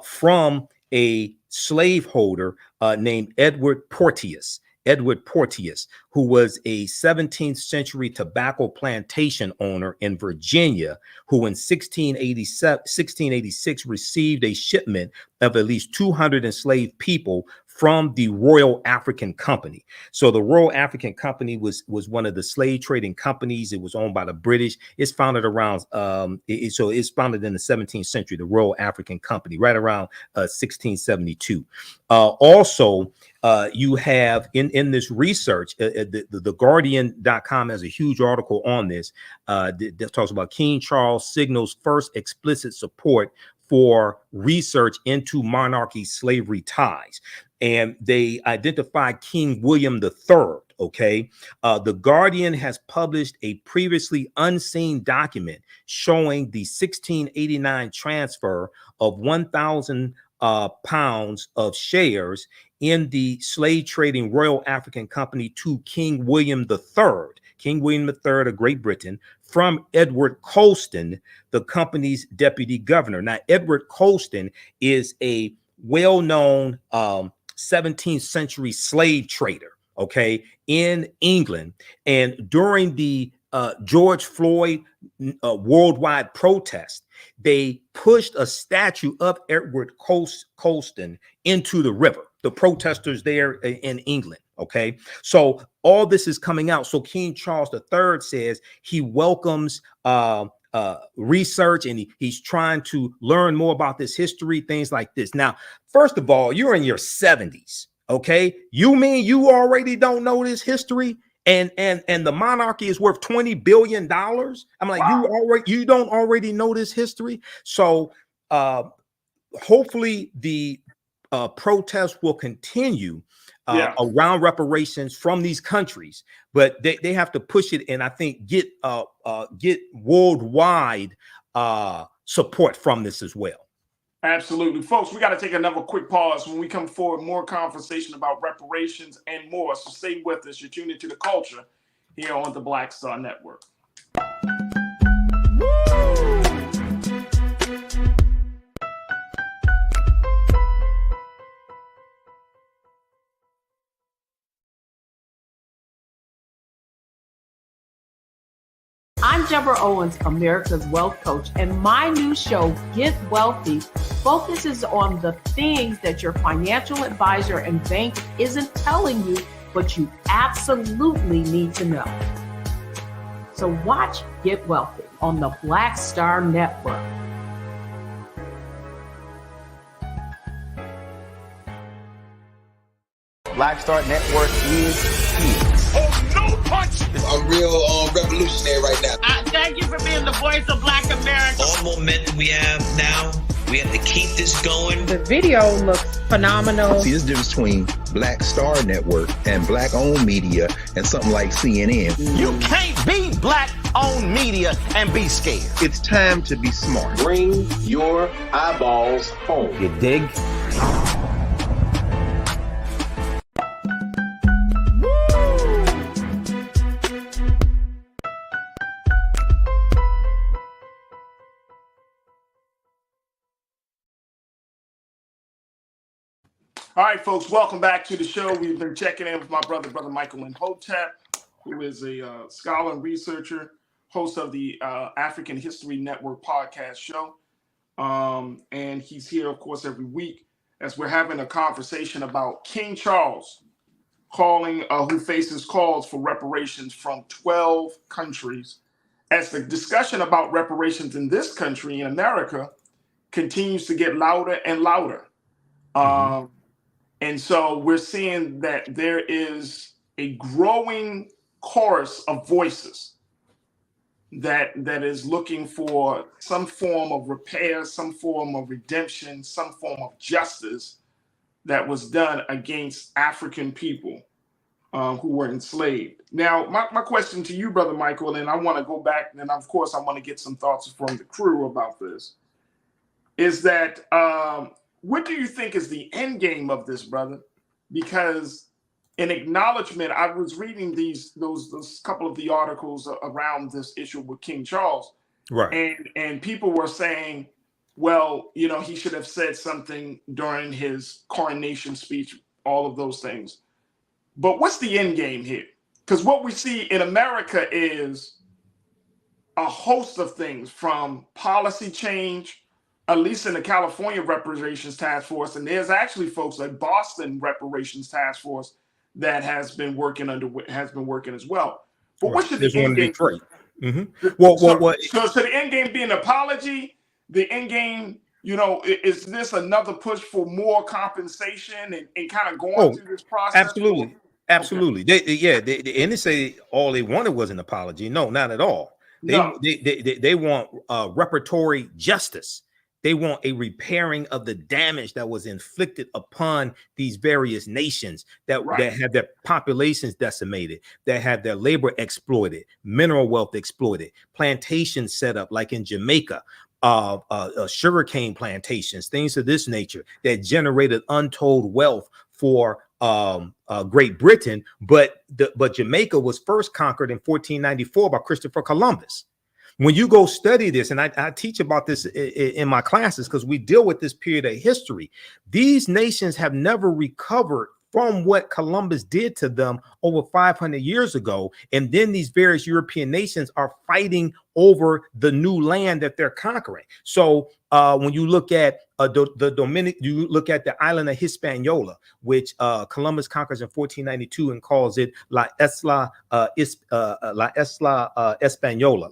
from a slaveholder named Edward Porteous, who was a 17th century tobacco plantation owner in Virginia, who in 1686 received a shipment of at least 200 enslaved people from the Royal African Company. So the Royal African Company was one of the slave trading companies. It was owned by the British. It's founded around, it's founded in the 17th century, the Royal African Company, right around 1672. Also, you have in this research, the Guardian.com has a huge article on this that talks about King Charles signals first explicit support for research into monarchy slavery ties. And they identify King William III. Okay. The Guardian has published a previously unseen document showing the 1689 transfer of 1,000 pounds of shares in the slave trading Royal African Company to King William III. King William III of Great Britain, from Edward Colston, the company's deputy governor. Now, Edward Colston is a well-known 17th century slave trader, okay, in England. And during the George Floyd worldwide protest, they pushed a statue of Edward Colston into the river, the protesters there in England. Okay, so all this is coming out. So King Charles III says he welcomes research, and he's trying to learn more about this history, things like this. Now, first of all, you're in your 70s. Okay, you mean you already don't know this history? and the monarchy is worth $20 billion. I'm like, wow. you don't already know this history. So hopefully the protests will continue around reparations from these countries, but they have to push it, and I think get worldwide support from this as well. Absolutely. Folks, we got to take another quick pause. When we come forward, more conversation about reparations and more. So stay with us. You're tuned into The Culture here on the Black Star Network. I'm Deborah Owens, America's Wealth Coach, and my new show, Get Wealthy, focuses on the things that your financial advisor and bank isn't telling you, but you absolutely need to know. So watch Get Wealthy on the Black Star Network. Black Star Network is here. Oh, no punch! I'm real revolutionary right now. Thank you for being the voice of Black America. All momentum we have now, we have to keep this going. The video looks phenomenal. See, there's a difference between Black Star Network and Black-owned media and something like CNN. You can't be Black-owned media and be scared. It's time to be smart. Bring your eyeballs home. You dig? All right, folks, welcome back to the show. We've been checking in with my brother Michael Imhotep, who is a scholar and researcher, host of the African History Network podcast show. And he's here, of course, every week as we're having a conversation about King Charles who faces calls for reparations from 12 countries, as the discussion about reparations in this country, in America, continues to get louder and louder. And so we're seeing that there is a growing chorus of voices that is looking for some form of repair, some form of redemption, some form of justice that was done against African people who were enslaved. Now, my question to you, Brother Michael, and I want to go back, and of course I want to get some thoughts from the crew about this, is that what do you think is the end game of this, brother? Because in acknowledgement, I was reading those couple of the articles around this issue with King Charles, right? And people were saying, well, he should have said something during his coronation speech, all of those things. But what's the end game here? Because what we see in America is a host of things, from policy change, at least in the California Reparations Task Force, and there's actually folks like Boston Reparations Task Force that has been working as well. But what should the end game? So the end game be an apology? The end game, is this another push for more compensation and kind of going through this process? Absolutely. They say all they wanted was an apology. No, not at all. They want reparatory justice. They want a repairing of the damage that was inflicted upon these various nations that had their populations decimated, that had their labor exploited, mineral wealth exploited, plantations set up like in Jamaica, sugarcane plantations, things of this nature that generated untold wealth for Great Britain. But Jamaica was first conquered in 1494 by Christopher Columbus. When you go study this, and I teach about this in my classes because we deal with this period of history, these nations have never recovered from what Columbus did to them over 500 years ago. And then these various European nations are fighting over the new land that they're conquering. So when you look at the Dominican, you look at the island of Hispaniola, which Columbus conquers in 1492 and calls it La Isla Española,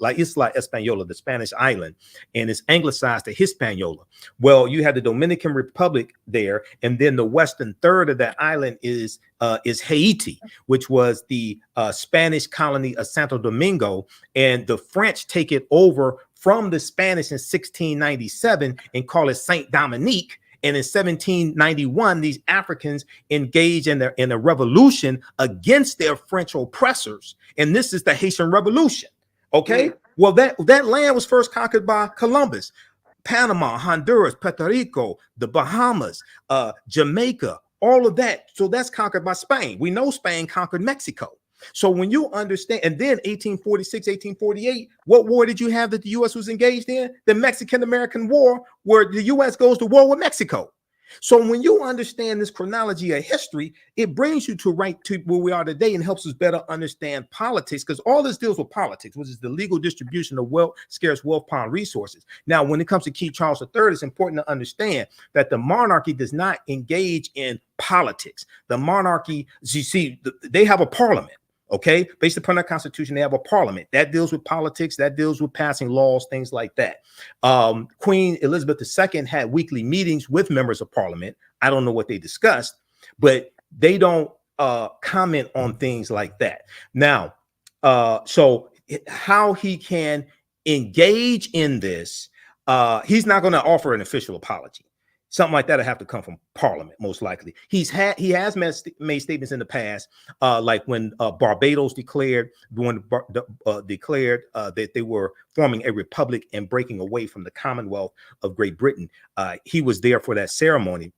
the Spanish island, and it's anglicized to Hispaniola. Well, you have the Dominican Republic there, and then the western third of that island is is Haiti, which was the Spanish colony of Santo Domingo, and the French take it over from the Spanish in 1697 and call it Saint Dominique. And in 1791, these Africans engage in a revolution against their French oppressors. And this is the Haitian Revolution. Okay. Well, that land was first conquered by Columbus. Panama, Honduras, Puerto Rico, the Bahamas, Jamaica, all of that. So that's conquered by Spain. We know Spain conquered Mexico. So when you understand, and then 1846, 1848, what war did you have that the U.S. was engaged in? The Mexican-American War, where the U.S. goes to war with Mexico. So when you understand this chronology of history, it brings you to right to where we are today and helps us better understand politics, because all this deals with politics, which is the legal distribution of scarce wealth-bound resources. Now, when it comes to King Charles III, it's important to understand that the monarchy does not engage in politics. The monarchy, you see, they have a parliament. Okay, based upon their constitution, they have a parliament that deals with politics, that deals with passing laws, things like that. Queen Elizabeth II had weekly meetings with members of parliament. I don't know what they discussed, but they don't comment on things like that. Now, so how he can engage in this, he's not going to offer an official apology. Something like that will have to come from Parliament, most likely. He has made statements in the past, like when Barbados declared that they were forming a republic and breaking away from the Commonwealth of Great Britain. He was there for that ceremony.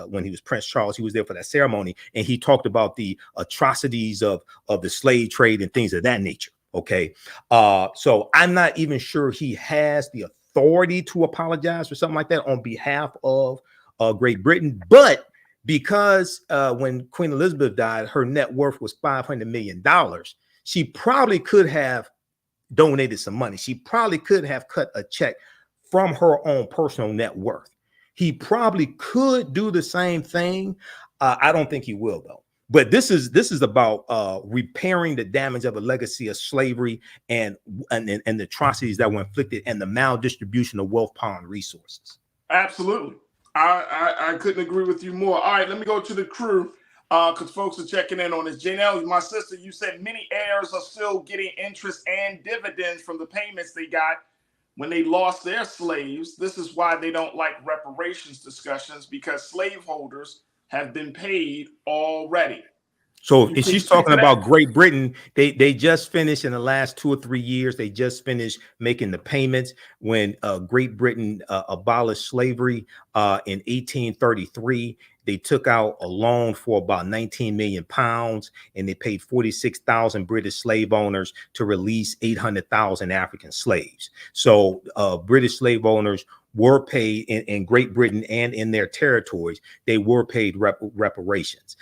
When he was Prince Charles, he was there for that ceremony, and he talked about the atrocities of the slave trade and things of that nature. Okay, so I'm not even sure he has the authority to apologize for something like that on behalf of Great Britain, but because when Queen Elizabeth died, her net worth was $500 million. She probably could have donated some money. She probably could have cut a check from her own personal net worth. He probably could do the same thing. I don't think he will, though. But this is about repairing the damage of a legacy of slavery and the atrocities that were inflicted and the maldistribution of wealth, power, and resources. Absolutely. I couldn't agree with you more. All right, let me go to the crew because folks are checking in on this. Janelle, my sister, you said many heirs are still getting interest and dividends from the payments they got when they lost their slaves. This is why they don't like reparations discussions, because slaveholders have been paid already. So if she's talking about Great Britain, they just finished in the last 2 or 3 years. They just finished making the payments when Great Britain abolished slavery in 1833. They took out a loan for about 19 million pounds, and they paid 46,000 British slave owners to release 800,000 African slaves. So British slave owners were paid in Great Britain and in their territories. They were paid reparations.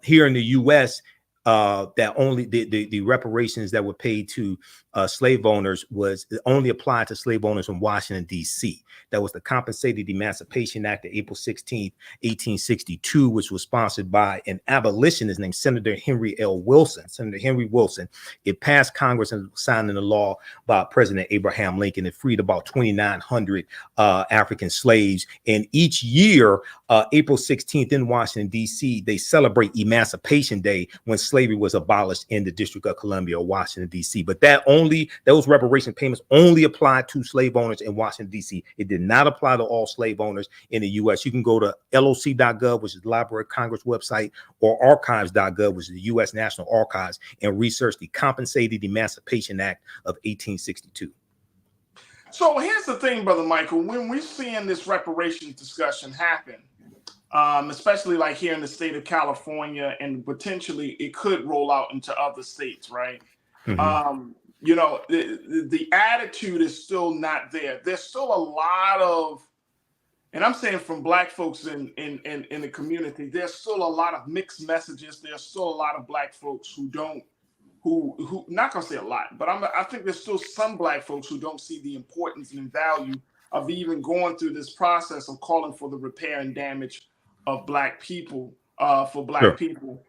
Here in the U.S., that only the reparations that were paid to slave owners was only applied to slave owners in Washington, D.C. That was the Compensated Emancipation Act of April 16th, 1862, which was sponsored by an abolitionist named Senator Henry L. Wilson. Senator Henry Wilson. It passed Congress and signed into law by President Abraham Lincoln. It freed about 2,900 African slaves. And each year, April 16th in Washington, D.C., they celebrate Emancipation Day when slavery was abolished in the District of Columbia or Washington, D.C. But those reparation payments only applied to slave owners in Washington, D.C. It did not apply to all slave owners in the U.S. You can go to loc.gov, which is the Library of Congress website, or archives.gov, which is the U.S. National Archives, and research the Compensated Emancipation Act of 1862. So here's the thing, Brother Michael, when we're seeing this reparations discussion happen, especially like here in the state of California, and potentially it could roll out into other states, right? Mm-hmm. The attitude is still not there. There's still a lot of, and I'm saying from Black folks in the community, there's still a lot of mixed messages. There's still a lot of Black folks who not gonna say a lot, but I think there's still some Black folks who don't see the importance and value of even going through this process of calling for the repair and damage of Black people, for Black people.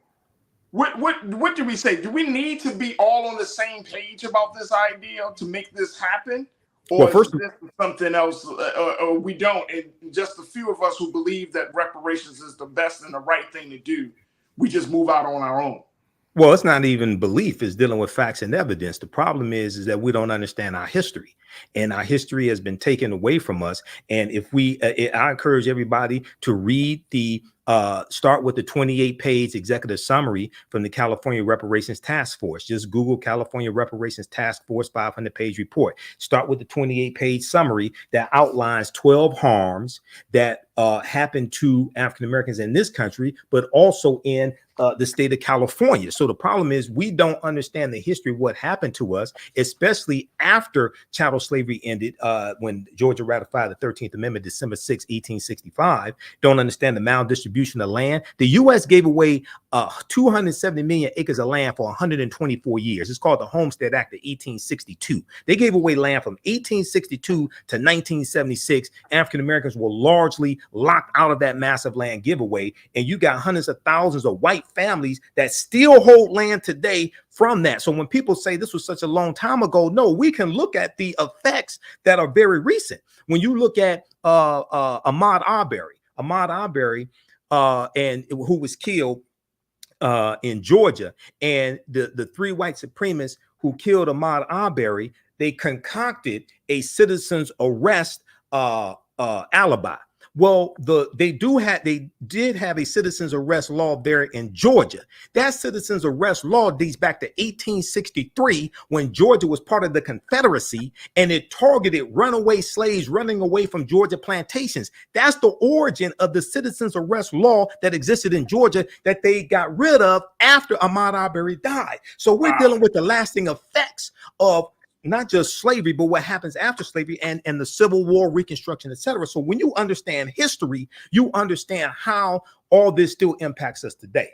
What do we say? Do we need to be all on the same page about this idea to make this happen? Or is this something else, or we don't? And just a few of us who believe that reparations is the best and the right thing to do, we just move out on our own. Well, it's not even belief, it's dealing with facts and evidence. The problem is that we don't understand our history, and our history has been taken away from us. And if we, I encourage everybody to read the start with the 28-page executive summary from the California Reparations Task Force. Just Google California Reparations Task Force 500-page report. Start with the 28-page summary that outlines 12 harms that happened to African Americans in this country, but also in the state of California. So the problem is we don't understand the history of what happened to us, especially after chattel slavery ended when Georgia ratified the 13th Amendment, December 6, 1865. Don't understand the maldistribution of land. The U.S. gave away 270 million acres of land for 124 years. It's called the Homestead Act of 1862. They gave away land from 1862 to 1976. African Americans were largely locked out of that massive land giveaway, and you got hundreds of thousands of white families that still hold land today from that. So when people say this was such a long time ago, no, we can look at the effects that are very recent. When you look at Ahmaud Arbery, and who was killed in Georgia, and the three white supremacists who killed Ahmaud Arbery, they concocted a citizen's arrest alibi. Well, they did have a citizen's arrest law there in Georgia. That citizen's arrest law dates back to 1863 when Georgia was part of the Confederacy, and it targeted runaway slaves running away from Georgia plantations. That's the origin of the citizen's arrest law that existed in Georgia that they got rid of after Ahmaud Arbery died. So we're dealing with the lasting effects of not just slavery, but what happens after slavery and the Civil War, Reconstruction, etc. So when you understand history, you understand how all this still impacts us today.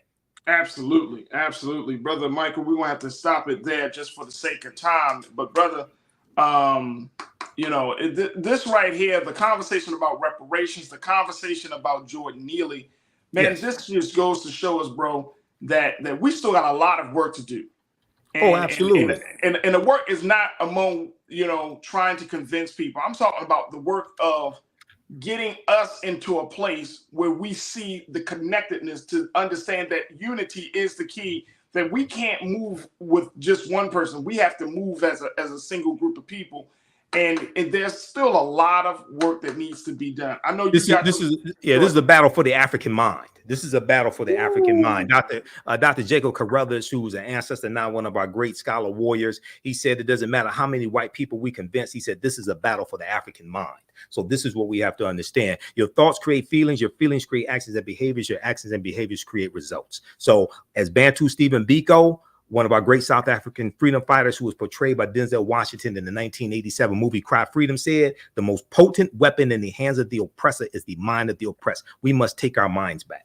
Absolutely. Absolutely. Brother Michael, we won't have to stop it there just for the sake of time. But brother, you know, this right here, the conversation about reparations, the conversation about Jordan Neely, man, yes, this just goes to show us, bro, that we still got a lot of work to do. And, absolutely. And the work is not among, you know, trying to convince people. I'm talking about the work of getting us into a place where we see the connectedness to understand that unity is the key, that we can't move with just one person. We have to move as a single group of people. And there's still a lot of work that needs to be done. I know this is the battle for the African mind. This is a battle for the African mind. Dr. Jacob Carruthers, who's an ancestor, now one of our great scholar warriors, he said it doesn't matter how many white people we convince. He said this is a battle for the African mind. So this is what we have to understand. Your thoughts create feelings. Your feelings create actions and behaviors. Your actions and behaviors create results. So as Bantu Stephen Biko, one of our great South African freedom fighters who was portrayed by Denzel Washington in the 1987 movie Cry Freedom, said, the most potent weapon in the hands of the oppressor is the mind of the oppressed. We must take our minds back.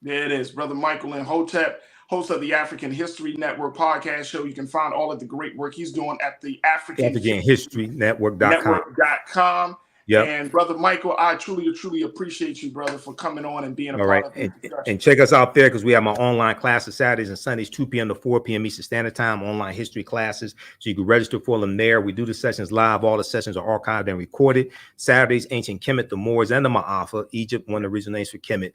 There it is. Brother Michael Imhotep, host of the African History Network podcast show. You can find all of the great work he's doing at the African History Network.com. Yep. And Brother Michael, I truly appreciate you, brother, for coming on and being a part of the discussion. And check us out there because we have my online classes Saturdays and Sundays, 2 p.m. to 4 p.m. Eastern Standard Time, online history classes. So you can register for them there. We do the sessions live. All the sessions are archived and recorded. Saturdays, Ancient Kemet, the Moors, and the Ma'afa. Egypt, one of the original names for Kemet.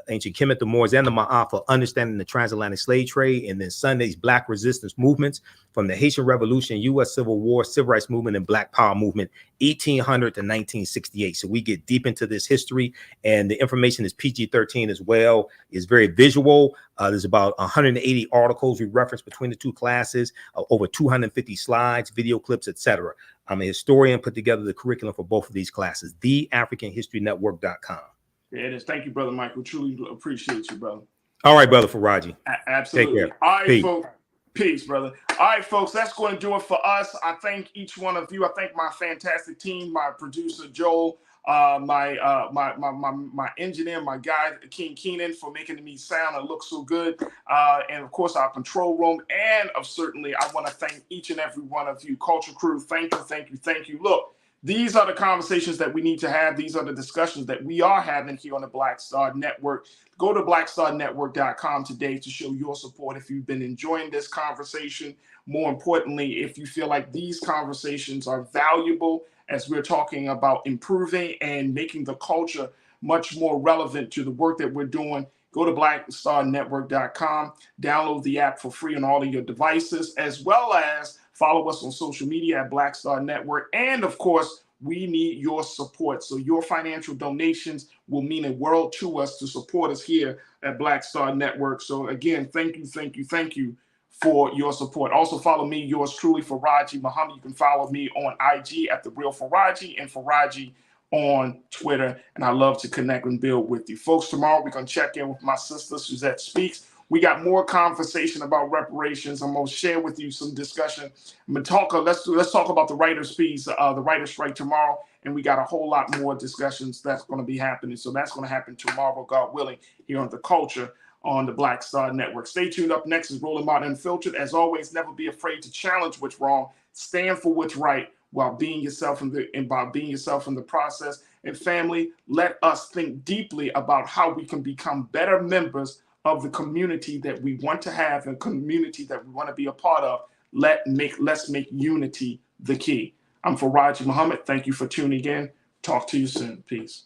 Ancient Kemet, the Moors, and the Ma'afa, understanding the transatlantic slave trade. And then Sundays, Black resistance movements from the Haitian Revolution, U.S. Civil War, Civil Rights Movement, and Black Power Movement, 1800 to 1968. So we get deep into this history, and the information is PG-13 as well. It's very visual. There's about 180 articles we reference between the two classes, over 250 slides, video clips, etc. I'm a historian, put together the curriculum for both of these classes, theafricanhistorynetwork.com. There it is. Thank you, Brother Michael. Truly appreciate you, brother. All right, Brother Farajii. Absolutely. Take care. All right, Peace. folks. Peace, brother. All right, folks, that's going to do it for us. I thank each one of you. I thank my fantastic team, my producer, Joel, my engineer, my guy, King Keenan, for making me sound and look so good. And, of course, our control room. And, certainly, I want to thank each and every one of you. Culture Crew, thank you. Look, these are the conversations that we need to have. These are the discussions that we are having here on the Black Star Network. Go to blackstarnetwork.com today to show your support if you've been enjoying this conversation. More importantly, if you feel like these conversations are valuable as we're talking about improving and making the culture much more relevant to the work that we're doing Go to blackstarnetwork.com, download the app for free on all of your devices, as well as follow us on social media at Black Star Network. And of course, we need your support. So your financial donations will mean a world to us to support us here at Black Star Network. So again, thank you for your support. Also follow me, yours truly, Farajii Muhammad. You can follow me on IG at The Real Farajii and Farajii on Twitter. And I love to connect and build with you. Folks, tomorrow we're going to check in with my sister, Suzette Speaks. We got more conversation about reparations. I'm going to share with you some discussion. I'm going to talk. Let's talk about the writers' piece, the writers' strike tomorrow, and we got a whole lot more discussions that's going to be happening. So that's going to happen tomorrow, God willing, here on The Culture on the Black Star Network. Stay tuned. Up next is Rolling Out Unfiltered. As always, never be afraid to challenge what's wrong. Stand for what's right while being yourself in the process. And family, let us think deeply about how we can become better members of the community that we want to have and community that we want to be a part of. Let's make unity the key. I'm Farajii Muhammad. Thank you for tuning in. Talk to you soon. Peace.